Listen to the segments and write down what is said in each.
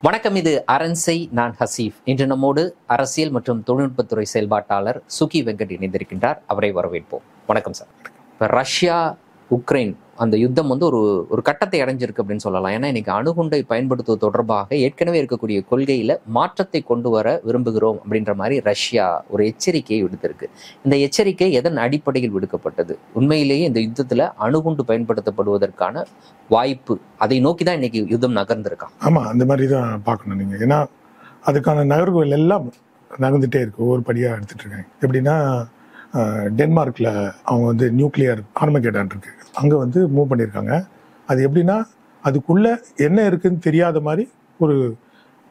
வணக்கம். இது அரண்சை. நான் ஹசீஃப். இன்று நம்மோடு அரசியல் மற்றும் தொழில்நுட்பத்துறை செயல்பாட்டாளர் சுகி வெங்கட் இணைந்திருக்கின்றார். அவரை வரவேற்போம். வணக்கம் சார். இப்போ ரஷ்யா உக்ரைன் அந்த யுத்தம் வந்து ஒரு கட்டத்தை அடைஞ்சிருக்கு அப்படின்னு சொல்லலாம். ஏன்னா இன்னைக்கு அணுகுண்டை பயன்படுத்துவது தொடர்பாக ஏற்கனவே இருக்கக்கூடிய கொள்கையில மாற்றத்தை கொண்டு வர விரும்புகிறோம் அப்படின்ற மாதிரி ரஷ்யா ஒரு எச்சரிக்கையை விடுத்திருக்கு. இந்த எச்சரிக்கை எதன் அடிப்படையில் விடுக்கப்பட்டது? உண்மையிலேயே இந்த யுத்தத்துல அணுகுண்டு பயன்படுத்தப்படுவதற்கான வாய்ப்பு அதை நோக்கி தான் இன்னைக்கு யுத்தம் நகர்ந்திருக்கா? ஆமா, அந்த மாதிரி தான் பார்க்கணும் நீங்க. ஏன்னா அதுக்கான நகர்வுகள் எல்லாம் நகர்ந்துட்டே இருக்கு, ஒவ்வொரு படியா எடுத்துட்டு இருக்காங்க. எப்படின்னா டென்மார்க்ல அவங்க வந்து நியூக்ளியர் ஆர்மகேடான் இருக்கு, அங்க வந்து மூவ் பண்ணியிருக்காங்க. அது எப்படின்னா அதுக்குள்ள என்ன இருக்குன்னு தெரியாத மாதிரி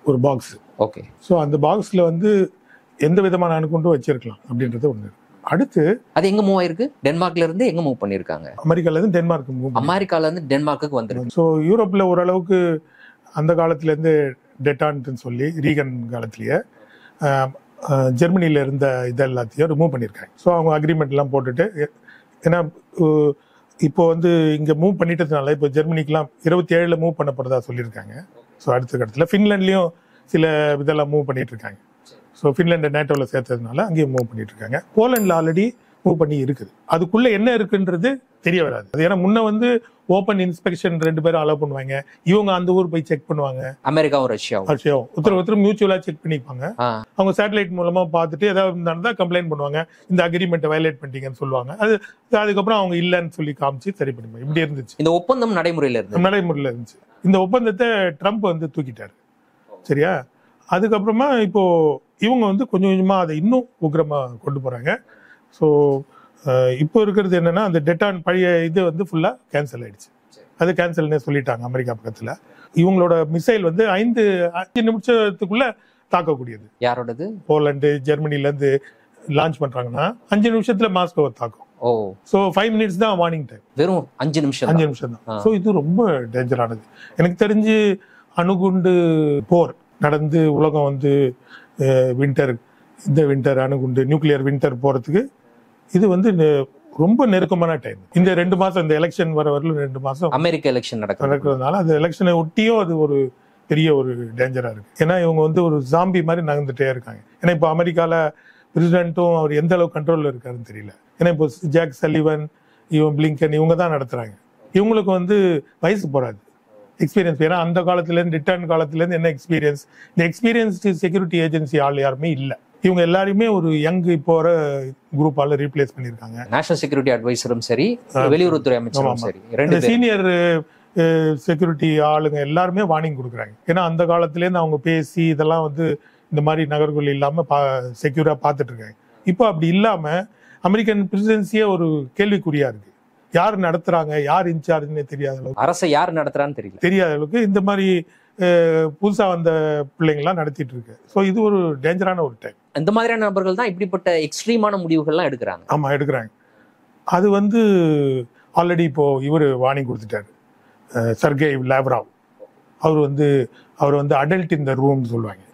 ஒரு பாக்ஸ். ஓகே. ஸோ அந்த பாக்ஸ்ல வந்து எந்த விதமான அணுகுண்டும் வச்சிருக்கலாம் அப்படின்றது ஒண்ணு. அடுத்து அது எங்க மூவ் ஆயிருக்கு? டென்மார்க்ல இருந்து எங்க மூவ் பண்ணிருக்காங்க? அமெரிக்கால இருந்து டென்மார்க் மூவ். அமெரிக்கால இருந்து டென்மார்க்கு வந்துருக்கு. ஸோ யூரோப்ல ஓரளவுக்கு அந்த காலத்துல இருந்து டெட்டான்ட்னு சொல்லி ரீகன் காலத்திலேயே ஜெர்மனியில இருந்த இது எல்லாத்தையும் ரிமூவ் பண்ணியிருக்காங்க. ஸோ அவங்க அக்ரிமெண்ட் எல்லாம் போட்டுட்டு, ஏன்னா இப்போ வந்து இங்க மூவ் பண்ணிட்டதுனால இப்போ ஜெர்மனிக்கெல்லாம் 27 மூவ் பண்ண போறதா சொல்லியிருக்காங்க. ஸோ அடுத்த கட்டத்தில் ஃபின்லாண்ட்லயும் சில இதெல்லாம் மூவ் பண்ணிட்டு இருக்காங்க. ஸோ ஃபின்லாண்டை நேட்டோவில் சேர்த்ததுனால அங்கேயும் மூவ் பண்ணிட்டு இருக்காங்க. போலண்டில் ஆல்ரெடி மூவ் பண்ணி இருக்குது. அதுக்குள்ள என்ன இருக்குன்றது தெரிய வராது. அது ஏன்னா முன்ன வந்து ஓப்பன் இன்ஸ்பெக்ஷன் 2 பேரும் அலோவ் பண்ணுவாங்க. இவங்க அந்த ஊர் போய் செக் பண்ணுவாங்க. அமெரிக்காவும் ரஷ்யாவும் ஒருத்தர் மியூச்சுவலா செக் பண்ணிப்பாங்க. அவங்க சேட்டலைட் மூலமா பார்த்துட்டு ஏதாவது நடந்தா கம்ப்ளைண்ட் பண்ணுவாங்க, இந்த அக்ரிமெண்ட்டை வயலேட் பண்ணிட்டீங்கன்னு சொல்லுவாங்க. அதுக்கப்புறம் அவங்க இல்லைன்னு சொல்லி காமிச்சு சரி பண்ணிப்பாங்க. இப்படி இருந்துச்சு இந்த ஒப்பந்தம். நடைமுறையில இருந்துச்சு. இந்த ஒப்பந்தத்தை ட்ரம்ப் வந்து தூக்கிட்டாரு. சரியா? அதுக்கப்புறமா இப்போ இவங்க வந்து கொஞ்சம் கொஞ்சமா அதை இன்னும் உக்கிரமா கொண்டு போறாங்க. ஸோ இப்போ இருக்கிறது என்னன்னா, அந்த டெட்டான் பழைய இது வந்து ஃபுல்லா கேன்சல் ஆயிடுச்சு. அது கேன்சல்னே சொல்லிட்டாங்க அமெரிக்கா பக்கத்துல. இவங்களோட மிசைல் வந்து 5 நிமிஷத்துக்குள்ள தாக்கக்கூடியது. யாரோடது? போலந்து ஜெர்மனில இருந்து லான்ச் பண்றாங்கன்னா 5 நிமிஷத்துல மாஸ்கோவை தாக்கும். ஸோ 5 மினிட்ஸ் தான் வார்னிங் டைம். வெறும் 5 நிமிஷம் தான். ஸோ இது ரொம்ப டேஞ்சரானது. எனக்கு தெரிஞ்சு அணுகுண்டு போர் நடந்து உலகம் வந்து வின்டர் அணுகுண்டு நியூக்ளியர் வின்டர் போறதுக்கு இது வந்து ரொம்ப நெருக்கமான டைம். இந்த 2 மாசம், இந்த எலெக்ஷன் வர வரலும் 2 மாசம் அமெரிக்கா எலெக்ஷன் நடக்கிறதுனால அந்த எலெக்ஷனை ஒட்டியும் அது ஒரு பெரிய ஒரு டேஞ்சரா இருக்கு. ஏன்னா இவங்க வந்து ஒரு ஜாம்பி மாதிரி நகர்ந்துட்டே இருக்காங்க. ஏன்னா இப்போ அமெரிக்கால பிரசிடென்ட்டும் அவர் எந்த அளவுக்கு கண்ட்ரோல்ல இருக்காருன்னு தெரியல. ஏன்னா இப்போ ஜாக் சல்லிவன், இவன் பிளிங்கன் இவங்க தான் நடத்துறாங்க. இவங்களுக்கு வந்து வயசு போறாது, எக்ஸ்பீரியன்ஸ். ஏன்னா அந்த காலத்துல இருந்து ரிட்டர்ன் காலத்துல இருந்து என்ன எக்ஸ்பீரியன்ஸ், இந்த எக்ஸ்பீரியன்ஸ்டு செக்யூரிட்டி ஏஜென்சி ஆள் யாருமே இல்லை. இவங்க எல்லாருமே ஒரு யங் இப்போ வர குரூப்பால ரீப்ளேஸ் பண்ணிருக்காங்க. நேஷனல் செக்யூரிட்டி அட்வைசரும் சரி, வெளியுறவுத்துறை அமைச்சரும் சரி, ரெண்டு சீனியர் செக்யூரிட்டி ஆளுங்க எல்லாருமே வார்னிங் கொடுக்குறாங்க. ஏன்னா அந்த காலத்துல இருந்து அவங்க பேசி இதெல்லாம் வந்து இந்த மாதிரி நகர்கள் இல்லாம செக்யூரா பார்த்துட்டு இருக்காங்க. இப்போ அப்படி இல்லாம அமெரிக்கன் பிரசிடென்சியே ஒரு கேள்விக்குறியா இருக்கு. யார் நடத்துறாங்க, யார் இன்சார்ஜ்னே தெரியாத அளவுக்கு, அரசை யார் நடத்துறான்னு தெரியாத அளவுக்கு இந்த மாதிரி புதுசா வந்த பிள்ளைங்கள்லாம் நடத்திட்டு இருக்கு. ஸோ இது ஒரு டேஞ்சரான ஒரு டைம். இந்த மாதிரியான நபர்கள் தான் இப்படிப்பட்ட எக்ஸ்ட்ரீமான முடிவுகள்லாம் எடுக்கிறாங்க. ஆமா, எடுக்கிறாங்க. அது வந்து ஆல்ரெடி இப்போ இவர் வார்னிங் கொடுத்துட்டாரு, சர்கே லாவ்ராவ். அவர் வந்து அடல்ட் இந்த ரூம் சொல்லுவாங்க.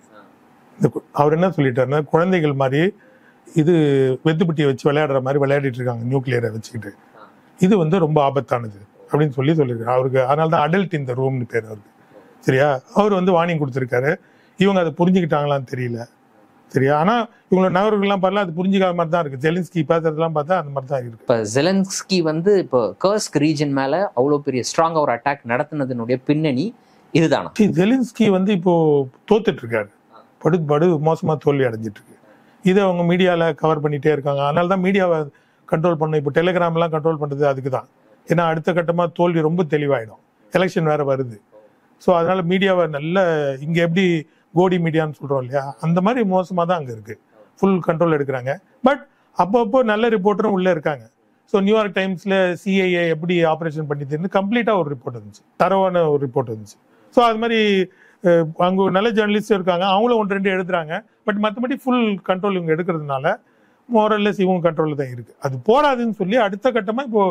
அவர் என்ன சொல்லிட்டாருன்னா, குழந்தைகள் மாதிரி இது வெத்துப்பட்டியை வச்சு விளையாடுற மாதிரி விளையாடிட்டு இருக்காங்க நியூக்ளியரை வச்சுக்கிட்டு. இது வந்து ரொம்ப ஆபத்தானது அப்படின்னு சொல்லியிருக்காரு அவருக்கு. அதனால தான் அடல்ட் இந்த ரூம்னு பேர் அவருக்கு. சரியா? அவர் வந்து வார்னிங் கொடுத்துருக்காரு. இவங்க அதை புரிஞ்சுக்கிட்டாங்களான்னு தெரியல. சரியா? ஆனா இவங்களோட நகர்கள்லாம் பார்த்தா அது புரிஞ்சுக்காத மாதிரி தான் இருக்கு. ஜெலன்ஸ்கி பேசுறதுலாம் பார்த்தா அந்த மாதிரி தான் இருக்கு. இப்போ ஜெலன்ஸ்கி வந்து இப்போ கர்ஸ்க் ரீஜன் மேல அவ்வளோ பெரிய ஸ்ட்ராங்கா ஒரு அட்டாக் நடத்தினதுனுடைய பின்னணி இதுதானா? ஜெலன்ஸ்கி வந்து இப்போ தோத்துட்டு இருக்காரு, படு மோசமா தோல்வி அடைஞ்சிட்டு இருக்கு. இதை அவங்க மீடியால கவர் பண்ணிட்டே இருக்காங்க. அதனால தான் மீடியாவை கண்ட்ரோல் பண்ண, இப்போ டெலிகிராம் எல்லாம் கண்ட்ரோல் பண்றது அதுக்கு தான். ஏன்னா அடுத்த கட்டமா தோல்வி ரொம்ப தெளிவாயிடும், எலெக்ஷன் வேற வருது. ஸோ அதனால மீடியாவை நல்ல, இங்க எப்படி கோடி மீடியான்னு சொல்றோம் இல்லையா, அந்த மாதிரி மோசமா தான் அங்க இருக்கு. ஃபுல் கண்ட்ரோல் எடுக்கிறாங்க. பட் அப்பப்போ நல்ல ரிப்போர்ட்டரும் உள்ள இருக்காங்க. ஸோ நியூயார்க் டைம்ஸ்ல சிஐஏ எப்படி ஆப்ரேஷன் பண்ணிட்டு கம்ப்ளீட்டா ஒரு ரிப்போர்ட் இருந்துச்சு, தரவான ஒரு ரிப்போர்ட் இருந்துச்சு. ஸோ அது மாதிரி அங்க நல்ல ஜேர்னலிஸ்ட் இருக்காங்க, அவங்களும் 1-2 எழுதுறாங்க. பட் மற்றபடி ஃபுல் கண்ட்ரோல் இவங்க எடுக்கிறதுனால மோரல்லஸ் இவங்க கண்ட்ரோல் தான் இருக்கு. அது போராதுன்னு சொல்லி அடுத்த கட்டமா இப்போ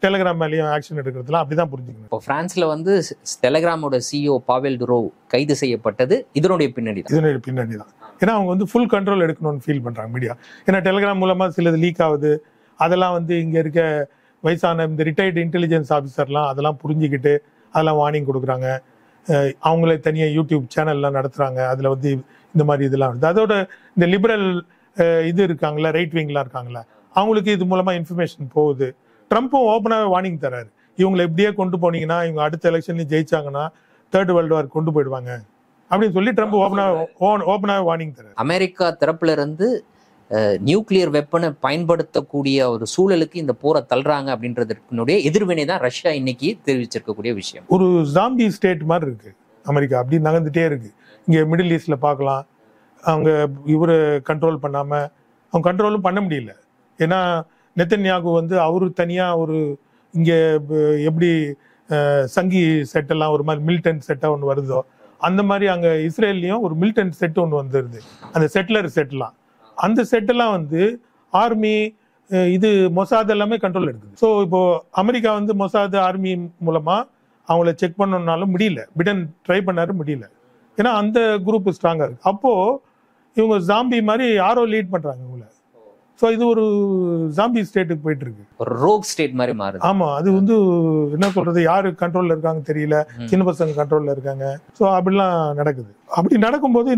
டெலிகிராம் மேலேயும் ஆக்ஷன் எடுக்கிறதுலாம் அப்படிதான் புரிஞ்சுக்கணும். இப்போ பிரான்ஸ்ல வந்து டெலிகிராமோட சிஇஓ பாவெல் டுரோவ் கைது செய்யப்பட்டது இதனுடைய பின்னணி தான். ஏன்னா அவங்க வந்து ஃபுல் கண்ட்ரோல் எடுக்கணும்னு ஃபீல் பண்றாங்க மீடியா. ஏன்னா டெலிகிராம் மூலமா சிலது லீக் ஆகுது. அதெல்லாம் வந்து இங்க இருக்க வயசான இந்த ரிட்டையர்டு இன்டெலிஜென்ஸ் ஆஃபீஸர்லாம் அதெல்லாம் புரிஞ்சுக்கிட்டு அதெல்லாம் வார்னிங் கொடுக்குறாங்க. அவங்களே தனியாக யூடியூப் சேனல்லாம் நடத்துகிறாங்க. அதில் வந்து இந்த மாதிரி இதெல்லாம் வருது. அதோட இந்த லிபரல் இது இருக்காங்களா, ரைட் விங்லாம் இருக்காங்களா, அவங்களுக்கு இது மூலமாக இன்ஃபர்மேஷன் போகுது. ட்ரம்ப்பும் ஓப்பனாகவே வார்னிங் தராரு, இவங்களை எப்படியே கொண்டு போனீங்கன்னா இவங்க அடுத்த எலெக்ஷன்லேயும் ஜெயிச்சாங்கன்னா தேர்ட் வேர்ல்டு வார் கொண்டு போயிடுவாங்க அப்படின்னு சொல்லி ட்ரம்ப் ஓப்பனாகவே வார்னிங் தராரு. அமெரிக்கா தரப்புல இருந்து நியூக்ளியர் வெப்பனை பயன்படுத்தக்கூடிய ஒரு சூழலுக்கு இந்த போரை தள்ளுறாங்க அப்படின்றதுனுடைய எதிர்வினை தான் ரஷ்யா இன்னைக்கு தெரிவிச்சிருக்கக்கூடிய விஷயம். ஒரு ஜாம்பி ஸ்டேட் மாதிரி இருக்கு அமெரிக்கா, அப்படி நகர்ந்துட்டே இருக்கு. இங்கே மிடில் ஈஸ்ட்ல பார்க்கலாம், அவங்க இவரை கண்ட்ரோல் பண்ணாம அவங்க கண்ட்ரோலும் பண்ண முடியல. ஏன்னா நெத்தன்யாகு வந்து அவரு தனியா ஒரு இங்கே எப்படி சங்கி செட்டெல்லாம் ஒரு மாதிரி மிலிட்டன்ட் செட்டாக ஒன்று வருதோ அந்த மாதிரி அங்கே இஸ்ரேல்லையும் ஒரு மிலிட்டன்ட் செட் ஒன்று வந்துருது. அந்த செட்டிலர் செட்லாம், அந்த செட்டெல்லாம் வந்து ஆர்மி இது மொசாத் எல்லாமே கண்ட்ரோல் எடுக்குது. ஸோ இப்போ அமெரிக்கா வந்து மொசாத் ஆர்மி மூலமா அவங்கள செக் பண்ணணும்னாலும் முடியல. பிடன் ட்ரை பண்ணாரு, முடியல. ஏன்னா அந்த குரூப் ஸ்ட்ராங்கா இருக்கு. அப்போ இவங்க ஜாம்பி மாதிரி யாரோ லீட் பண்றாங்க இவங்கள. ஸோ இது ஒரு ஜாம்பி ஸ்டேட்டுக்கு போயிட்டு இருக்கு, ஒரு ரோக் ஸ்டேட் மாதிரி மாறுது. ஆமா, அது வந்து என்ன சொல்றது, யாரு கண்ட்ரோல்ல இருக்காங்க தெரியல, சின்ன பசங்க கண்ட்ரோல்ல இருக்காங்க. ஸோ அப்படிலாம் நடக்குது. அப்படி நடக்கும்போது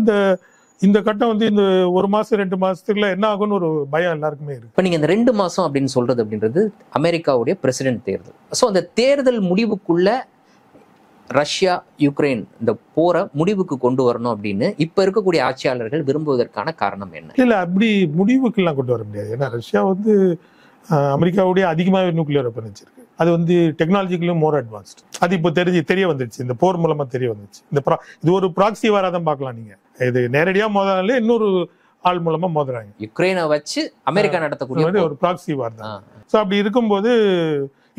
இந்த கட்டம் வந்து இந்த 1 மாசம் 2 மாசத்துக்குள்ள என்ன ஆகும்னு ஒரு பயம் எல்லாருக்குமே இருக்கு. இப்போ நீங்க இந்த 2 மாசம் அப்படின்னு சொல்றது அப்படின்றது அமெரிக்காவுடைய பிரசிடென்ட் தேர்தல். ஸோ அந்த தேர்தல் முடிவுக்குள்ள ரஷ்யா யுக்ரைன் இந்த போரை முடிவுக்கு கொண்டு வரணும் அப்படின்னு இப்ப இருக்கக்கூடிய ஆட்சியாளர்கள் விரும்புவதற்கான காரணம் என்ன? இல்ல, அப்படி முடிவுக்கெல்லாம் கொண்டு வர முடியாது. ஏன்னா ரஷ்யா வந்து அமெரிக்காவுடைய அதிகமாகவே நியூக்ளியர் வெப்பன் வச்சிருக்கு. அது வந்து டெக்னாலஜிக்கலும் மோர் அட்வான்ஸ்ட். அது இப்போ தெரிய வந்துருச்சு, இந்த போர் மூலமா தெரிய வந்துருச்சு. இது ஒரு ப்ராக்சி வாராதான் பார்க்கலாம். நீங்க இது நேரடியா மோதாலே இன்னொரு ஆள் மூலமா மோதுறாங்க. யுக்ரைனை வச்சு அமெரிக்கா நடத்தக்கூடிய ஒரு ப்ராக்சி வார் தான். ஸோ அப்படி இருக்கும்போது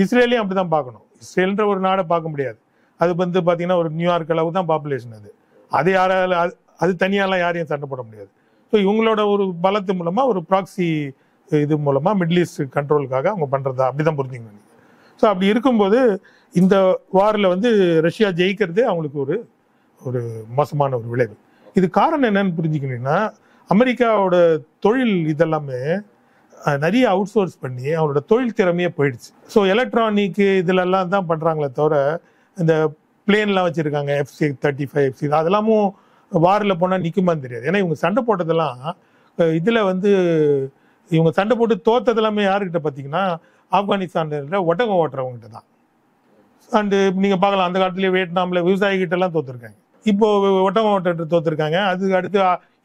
இஸ்ரேலையும் அப்படிதான் பார்க்கணும். இஸ்ரேல்ன்ற ஒரு நாடை பார்க்க முடியாது. அது வந்து பாத்தீங்கன்னா ஒரு நியூயார்க் அளவு தான் பாப்புலேஷன். அது யாரால அது தனியாலாம் யாரையும் சண்டை போட முடியாது. ஸோ இவங்களோட ஒரு பலத்து மூலமா ஒரு ப்ராக்சி இது மூலமா மிடில் ஈஸ்ட் கண்ட்ரோலுக்காக அவங்க பண்றதா அப்படிதான் புரிஞ்சுக்கணும். ஸோ அப்படி இருக்கும்போது இந்த வாரில் வந்து ரஷ்யா ஜெயிக்கிறதே அவங்களுக்கு ஒரு மோசமான ஒரு விளைவு. இது காரணம் என்னன்னு புரிஞ்சுக்கணும்னா, அமெரிக்காவோட தொழில் இதெல்லாமே நிறைய அவுட் சோர்ஸ் பண்ணி அவங்களோட தொழில் திறமையே போயிடுச்சு. ஸோ எலக்ட்ரானிக் இதுலெல்லாம் தான் பண்றாங்களே தவிர இந்த பிளேன்லாம் வச்சிருக்காங்க, F-35 FC அதெல்லாமும் வாரில் போனால் நிற்குமான்னு தெரியாது. ஏன்னா இவங்க சண்டை போட்டதெல்லாம் இதில் வந்து இவங்க சண்டை போட்டு தோத்ததெல்லாமே யாருக்கிட்ட பார்த்தீங்கன்னா ஆப்கானிஸ்தான்ல ஒட்டகம் ஓட்டுறவங்ககிட்ட தான். அண்டு நீங்கள் பார்க்கலாம், அந்த காலத்துலேயே வியட்நாமில் விவசாயிகிட்ட எல்லாம் தோத்துருக்காங்க. இப்போ ஒட்டகம் ஓட்ட தோத்துருக்காங்க. அதுக்கு அடுத்து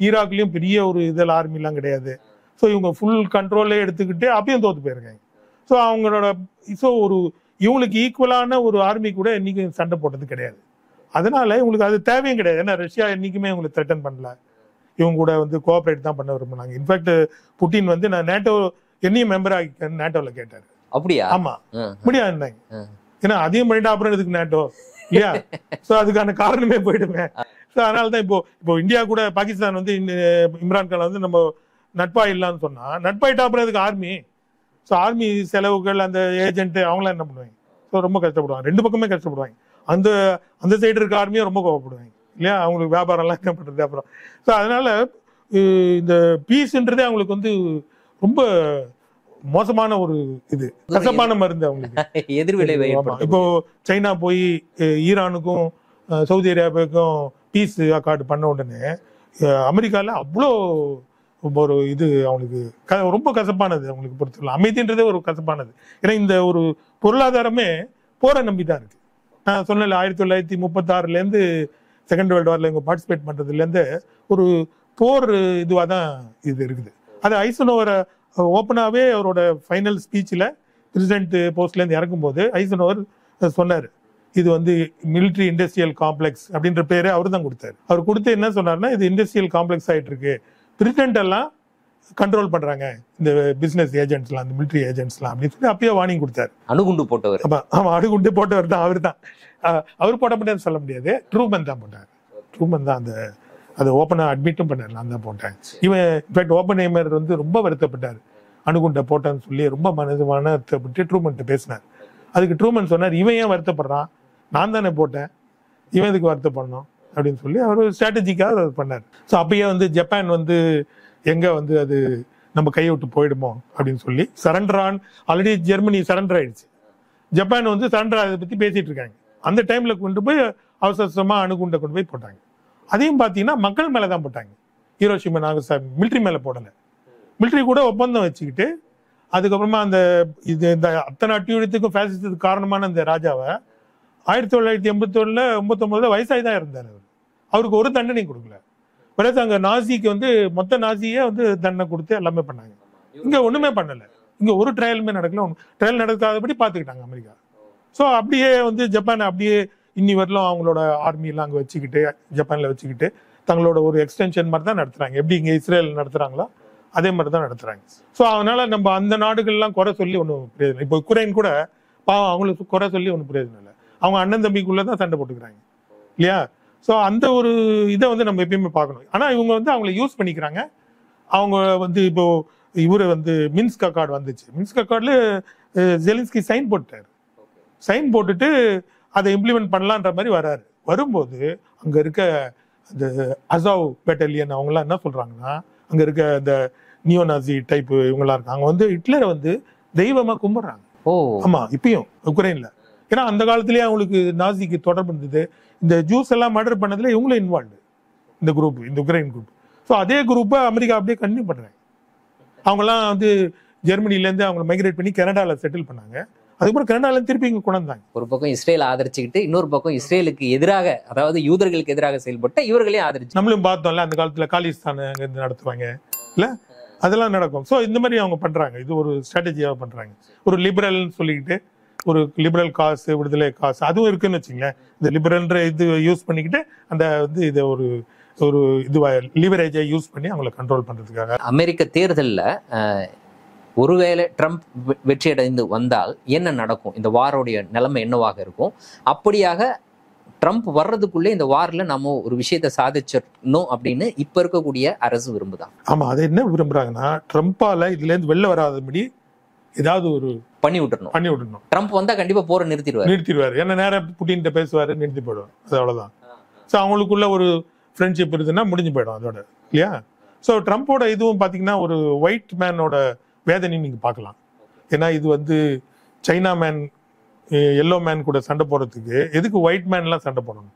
ஈராக்லேயும் பெரிய ஒரு இதில் ஆர்மிலாம் கிடையாது. ஸோ இவங்க ஃபுல் கண்ட்ரோலே எடுத்துக்கிட்டு அப்பயும் தோத்து போயிருக்காங்க. ஸோ அவங்களோட இவங்களுக்கு ஈக்குவலான ஒரு ஆர்மி கூட என்னைக்கும் சண்டை போட்டது கிடையாது. அதனால இவங்களுக்கு அது தேவையும் கிடையாது. ஏன்னா ரஷ்யா என்னைக்குமே இவங்களுக்கு த்ரெட்டன் பண்ணல. இவங்க கூட வந்து கோஆபரேட் தான் பண்ண விரும்பினாங்க. இன்ஃபேக்ட் புட்டின் வந்து நான் நேட்டோ என்னையும் மெம்பர் ஆகிக்கன்னு நேட்டோல கேட்டாரு. அப்படியா? ஆமா, முடியாதுன்னாங்க. ஏன்னா அதையும் பண்ணிட்டு அப்புறம் இதுக்கு நேட்டோ இல்லையா? ஸோ அதுக்கான காரணமே போயிடுமே. ஸோ அதனால தான் இப்போ இந்தியா கூட பாகிஸ்தான் வந்து இம்ரான் கான் வந்து நம்ம நட்பா இல்லைன்னு சொன்னா நட்பாயிட்டா அப்புறம் அதுக்கு ஆர்மி. ஸோ ஆர்மி செலவுகள் அந்த ஏஜென்ட் அவங்களாம் என்ன பண்ணுவாங்க? ஸோ ரொம்ப கஷ்டப்படுவாங்க. 2 பக்கமே கஷ்டப்படுவாங்க. அந்த சைடு இருக்க ஆர்மியும் ரொம்ப கோவப்படுவாங்க இல்லையா? அவங்களுக்கு வியாபாரம்லாம் என்ன பண்றது அப்புறம். ஸோ அதனால இந்த பீஸ்ன்றதே அவங்களுக்கு வந்து ரொம்ப மோசமான ஒரு இது கசப்பான மருந்து அவங்களுக்கு எதிர்விளைவை. இப்போ சைனா போய் ஈரானுக்கும் சவுதி அரேபியாவுக்கும் பீஸ் அக்கார்டு பண்ண உடனே அமெரிக்கால அவ்வளோ ஒரு இது அவங்களுக்கு ரொம்ப கசப்பானது. அவங்களுக்கு பொறுத்தவரை அமைதின்றதே ஒரு கசப்பானது. ஏன்னா இந்த ஒரு பொருளாதாரமே போரை நம்பிதான் இருக்கு. நான் சொன்னல 1936 செகண்ட் வேர்ல்டு வார்ல இவங்க பார்ட்டிசிபேட் பண்றதுலேருந்து ஒரு போர் இதுவாக தான் இது இருக்குது. அது ஐசனோவரை ஓப்பனாகவே அவரோட ஃபைனல் ஸ்பீச்சில் பிரசிடென்ட் போஸ்ட்லேருந்து இறக்கும்போது ஐசனோவர் சொன்னார், இது வந்து மிலிட்ரி இண்டஸ்ட்ரியல் காம்ப்ளெக்ஸ் அப்படின்ற பேரை அவர் தான் கொடுத்தாரு. அவர் கொடுத்து என்ன சொன்னார்னா, இது இண்டஸ்ட்ரியல் காம்ப்ளெக்ஸ் ஆகிட்டு இருக்கு, பிரசிடென்ட் எல்லாம் கண்ட்ரோல் பண்றாங்க இந்த பிசினஸ் ஏஜென்ட்ஸ்லாம், இந்த மிலிட்ரி ஏஜென்ட்ஸ்லாம் அப்படின்னு சொல்லி அப்பயே வார்னிங் கொடுத்தாரு. அணுகுண்டு போட்டவர். ஆமா, அணுகுண்டு போட்டவர் தான் அவர் தான். அவர் போட்டப்பட்டேன்னு சொல்ல முடியாது, ட்ரூமன் தான் போட்டார். ட்ரூமன் தான் அதை ஓப்பனாக அட்மிட்டும் பண்ணார், நான் தான் போட்டேன். இவன் இன்ஃபேக்ட் ஓப்பன்ஹைமர் வந்து ரொம்ப வருத்தப்பட்டார், அணுகுண்டை போட்டேன்னு சொல்லி ரொம்ப வருத்தப்பட்டு ட்ரூமன்ட்ட பேசினார். அதுக்கு ட்ரூமன் சொன்னார், இவன் ஏன் வருத்தப்படுறான், நான் தானே போட்டேன், இவன் இதுக்கு வருத்தப்படணும் அப்படின்னு சொல்லி அவர் ஸ்ட்ராட்டஜிக்காக அதை பண்ணார். ஸோ அப்பயே வந்து ஜப்பான் வந்து எங்க வந்து அது நம்ம கையை விட்டு போயிடுமோ அப்படின்னு சொல்லி சரண்டர் ஆல்ரெடி ஜெர்மனி சரண்டர் ஆயிடுச்சு. ஜப்பான் வந்து சரண்டர் அதை பத்தி பேசிட்டு இருக்காங்க. அந்த டைம்ல கொண்டு போய் அவசரமா அணுகுண்டை கொண்டு போய் போட்டாங்க. அதையும் பார்த்தீங்கன்னா மக்கள் மேலே தான் போட்டாங்க. ஹீரோஷிமா நாகசாகி மிலிட்ரி மேலே போடலை. மிலிட்ரி கூட ஒப்பந்தம் வச்சுக்கிட்டு அதுக்கப்புறமா இந்த அத்தனை அட்டியுடத்துக்கும் ஃபேசிசத்துக்கு காரணமான அந்த ராஜாவை 1989 வயசாகி தான் இருந்தார். அவருக்கு ஒரு தண்டனை கொடுக்கல. பிறகு அங்கே நாசிக்கு மொத்த நாசியே தண்டனை கொடுத்து எல்லாமே பண்ணாங்க. இங்கே ஒன்றுமே பண்ணலை. இங்கே ஒரு ட்ரையலுமே நடக்கல. ட்ரையல் நடக்காதபடி பார்த்துக்கிட்டாங்க அமெரிக்கா. ஸோ அப்படியே ஜப்பான் அப்படியே இன்னி வரலும் அவங்களோட ஆர்மியெல்லாம் அங்கே வச்சுக்கிட்டு ஜப்பானில் வச்சுக்கிட்டு தங்களோட ஒரு எக்ஸ்டென்ஷன் மாதிரி தான் நடத்துகிறாங்க. எப்படி இங்கே இஸ்ரேல் நடத்துகிறாங்களோ அதே மாதிரி தான் நடத்துகிறாங்க. ஸோ அதனால நம்ம அந்த நாடுகள்லாம் குறை சொல்லி ஒன்றும் பிரயோஜனம். இப்போ உக்ரைன் கூட பாவம் அவங்களுக்கு குறை சொல்லி ஒன்றும் பிரயோஜனம் இல்லை. அவங்க அண்ணன் தம்பிக்குள்ளே தான் சண்டை போட்டுக்கிறாங்க இல்லையா? ஸோ அந்த ஒரு இதை நம்ம எப்பயுமே பார்க்கணும். ஆனால் இவங்க அவங்கள யூஸ் பண்ணிக்கிறாங்க. அவங்க இப்போ இவர் மின்ஸ்க் அக்கார்டு வந்துச்சு. மின்ஸ்க் அக்கார்டில் ஜெலன்ஸ்கி சைன் போட்டார். சைன் போட்டுட்டு அதை இம்ப்ளிமெண்ட் பண்ணலான்ற மாதிரி வராரு. வரும்போது அங்கே இருக்க அந்த அசாவ் பெட்டாலியன் அவங்களாம் என்ன சொல்கிறாங்கன்னா, அங்கே இருக்க இந்த நியோநாசி டைப் இவங்களாம் இருக்காங்க. அவங்க ஹிட்லரை தெய்வமாக கும்பிட்றாங்க. ஆமாம், இப்பயும் உக்ரைனில். ஏன்னா அந்த காலத்திலேயே அவங்களுக்கு நாசிக்கு தொடர்பு இருந்தது. இந்த ஜூஸ் எல்லாம் மர்டர் பண்ணதுல இவங்களும் இன்வால்வ்டு, இந்த குரூப், இந்த உக்ரைன் குரூப். ஸோ அதே குரூப்பை அமெரிக்கா அப்படியே கண்டினியூ பண்ணுறாங்க. அவங்கெல்லாம் ஜெர்மனிலேருந்து அவங்களை மைக்ரேட் பண்ணி கனடாவில் செட்டில் பண்ணாங்க. அதுக்கப்புறம் கனடாவில் திருப்பி இங்கே கொண்டு வந்தாங்க. ஒரு பக்கம் இஸ்ரேல் ஆதரிச்சுக்கிட்டு இன்னொரு பக்கம் இஸ்ரேலுக்கு எதிராக, அதாவது யூதர்களுக்கு எதிராக செயல்பட்ட இவர்களையும் ஆதரிச்சு நம்மளும் பார்த்தோம்ல அந்த காலத்தில் காலிஸ்தான் அங்கேருந்து நடத்துவாங்க இல்லை, அதெல்லாம் நடக்கும். ஸோ இந்த மாதிரி அவங்க பண்ணுறாங்க. இது ஒரு ஸ்ட்ராட்டஜியாக பண்ணுறாங்க. ஒரு லிபரல்னு சொல்லிக்கிட்டு ஒரு லிபரல் காசு, விடுதலை காசு அதுவும் இருக்குன்னு வச்சுங்களேன். இந்த லிபரல்ன்ற இது யூஸ் பண்ணிக்கிட்டு அந்த இதை ஒரு லிவரேஜை யூஸ் பண்ணி அவங்கள கண்ட்ரோல் பண்ணுறதுக்காக. அமெரிக்க தேர்தலில் ஒருவேளை ட்ரம்ப் வெற்றி அடைந்து வந்தால் என்ன நடக்கும்? இந்த வாரோடைய நிலைமை என்னவாக இருக்கும்? அப்படியாக ட்ரம்ப் வர்றதுக்குள்ளே இந்த வாரில் நம்ம ஒரு விஷயத்தை சாதிச்சிடணும் அப்படின்னு இப்ப இருக்கக்கூடிய அரசு விரும்புதான். ஆமா, அதை என்ன விரும்புறாங்கன்னா, ட்ரம்ப்பால இதுல இருந்து வெளில வராதபடி ஏதாவது ஒரு பண்ணி விட்டுறணும். ட்ரம்ப் வந்தா கண்டிப்பா போற நிறுத்திடுவாரு. ஏன்னா நேரம் புட்டின்ட்ட பேசுவாரு, நிறுத்தி போயிடுவார். அது அவ்வளவுதான். ஸோ அவங்களுக்குள்ள ஒரு ஃப்ரெண்ட்ஷிப் இருக்குதுன்னா முடிஞ்சு போயிடும் அதோட, இல்லையா? ஸோ ட்ரம்ப்போட இதுவும் பார்த்தீங்கன்னா ஒரு ஒயிட் மேனோட வேதனையும் நீங்கள் பார்க்கலாம். ஏன்னா இது சைனா மேன், எல்லோ மேன் கூட சண்டை போடுறதுக்கு எதுக்கு ஒயிட் மேன்லாம் சண்டை போடணும்?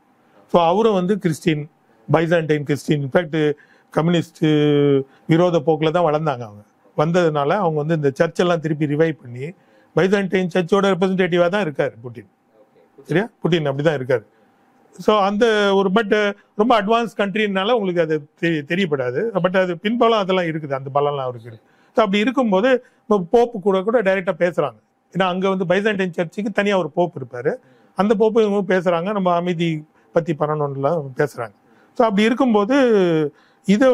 ஸோ அவரும் கிறிஸ்டின், பைசான்டைன் கிறிஸ்டின், இன்ஃபேக்ட் கம்யூனிஸ்ட் விரோத போக்கில் தான் வளர்ந்தாங்க. அவங்க வந்ததுனால அவங்க இந்த சர்ச்செல்லாம் திருப்பி ரிவைவ் பண்ணி பைசான்டைன் சர்ச்சோட ரெப்ரஸன்டேட்டிவாக தான் இருக்காரு புட்டின். சரியா? புட்டின் அப்படிதான் இருக்காரு. ஸோ அந்த ஒரு ரொம்ப அட்வான்ஸ் கண்ட்ரினால உங்களுக்கு அது தெரியப்படாது. பட் அது பின்பலம் அதெல்லாம் இருக்குது, அந்த பலம்லாம் அவருக்கு இருக்கு. ஸோ அப்படி இருக்கும்போது போப்பு கூட டைரெக்டாக பேசுகிறாங்க. ஏன்னா அங்கே பைசான்டைன் சர்ச்சுக்கு தனியாக ஒரு போப்பு இருப்பார். அந்த போப்பு இவங்க பேசுகிறாங்க, நம்ம அமைதி பற்றி பண்ணணும்லாம் பேசுகிறாங்க. ஸோ அப்படி இருக்கும்போது இதை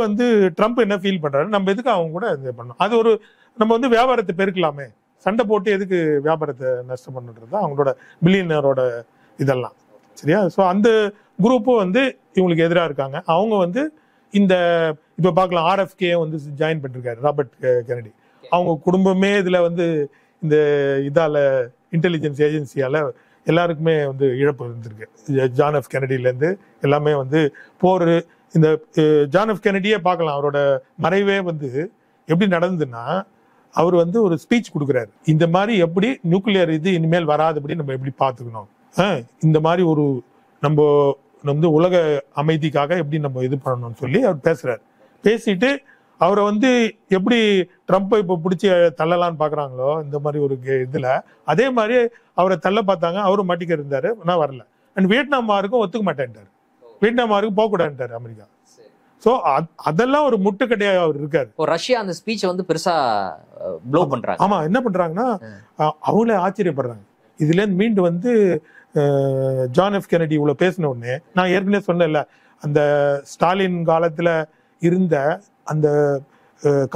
ட்ரம்ப் என்ன ஃபீல் பண்ணுறாரு, நம்ம எதுக்கு அவங்க கூட இது பண்ணணும்? அது ஒரு நம்ம வியாபாரத்தை பெருக்கலாமே, சண்டை போட்டு எதுக்கு வியாபாரத்தை நஷ்டம் பண்ணுறது தான் அவங்களோட பில்லியனரோட இதெல்லாம். சரியா? ஸோ அந்த குரூப்பும் இவங்களுக்கு எதிராக இருக்காங்க. அவங்க இந்த இப்போ பார்க்கலாம், ஆர்எஃப்கே ஜாயின் பண்ணிருக்காரு ராபர்ட் கெனடி. அவங்க குடும்பமே இதில் இந்த இதால் இன்டெலிஜென்ஸ் ஏஜென்சியால் எல்லாருக்குமே இழப்பு இருந்திருக்கு. ஜான் எஃப் கெனடியிலேருந்து எல்லாமே போர். இந்த ஜான் எஃப் கெனடியே பார்க்கலாம், அவரோட மறைவே எப்படி நடந்ததுன்னா, அவர் ஒரு ஸ்பீச் கொடுக்குறாரு. இந்த மாதிரி எப்படி நியூக்ளியர் இது இனிமேல் வராதபடி நம்ம எப்படி பார்த்துக்கணும், இந்த மாதிரி ஒரு நம்ம உலக அமைதிக்காக எப்படி நம்ம இது பண்ணணும்னு சொல்லி அவர் பேசுறாரு. பேசிட்டு அவரை எப்படி ட்ரம்ப்பை இப்போ பிடிச்சி தள்ளலான்னு பார்க்குறாங்களோ இந்த மாதிரி ஒரு இதில், அதே மாதிரி அவரை தள்ள பார்த்தாங்க. அவரும் மாட்டிக்க இருந்தார், ஆனால் வரல. அண்ட் வியட்நாம் வாருக்கும் ஒத்துக்க மாட்டேன்ட்டார். வியட்நாம் வாருக்கு போகக்கூடாதுட்டார் அமெரிக்கா. ஸோ அதெல்லாம் ஒரு முட்டுக்கட்டையாக அவர் இருக்காரு. ரஷ்யா அந்த ஸ்பீச்சை பெருசா ப்ளோ பண்றாங்க. ஆமா, என்ன பண்றாங்கன்னா அவங்களே ஆச்சரியப்படுறாங்க. இதுலேருந்து மீண்டு ஜான் எஃப் கெனடி இவ்வளவு பேசின உடனே, நான் ஏற்கனவே சொன்னேன்ல, அந்த ஸ்டாலின் காலத்துல இருந்த அந்த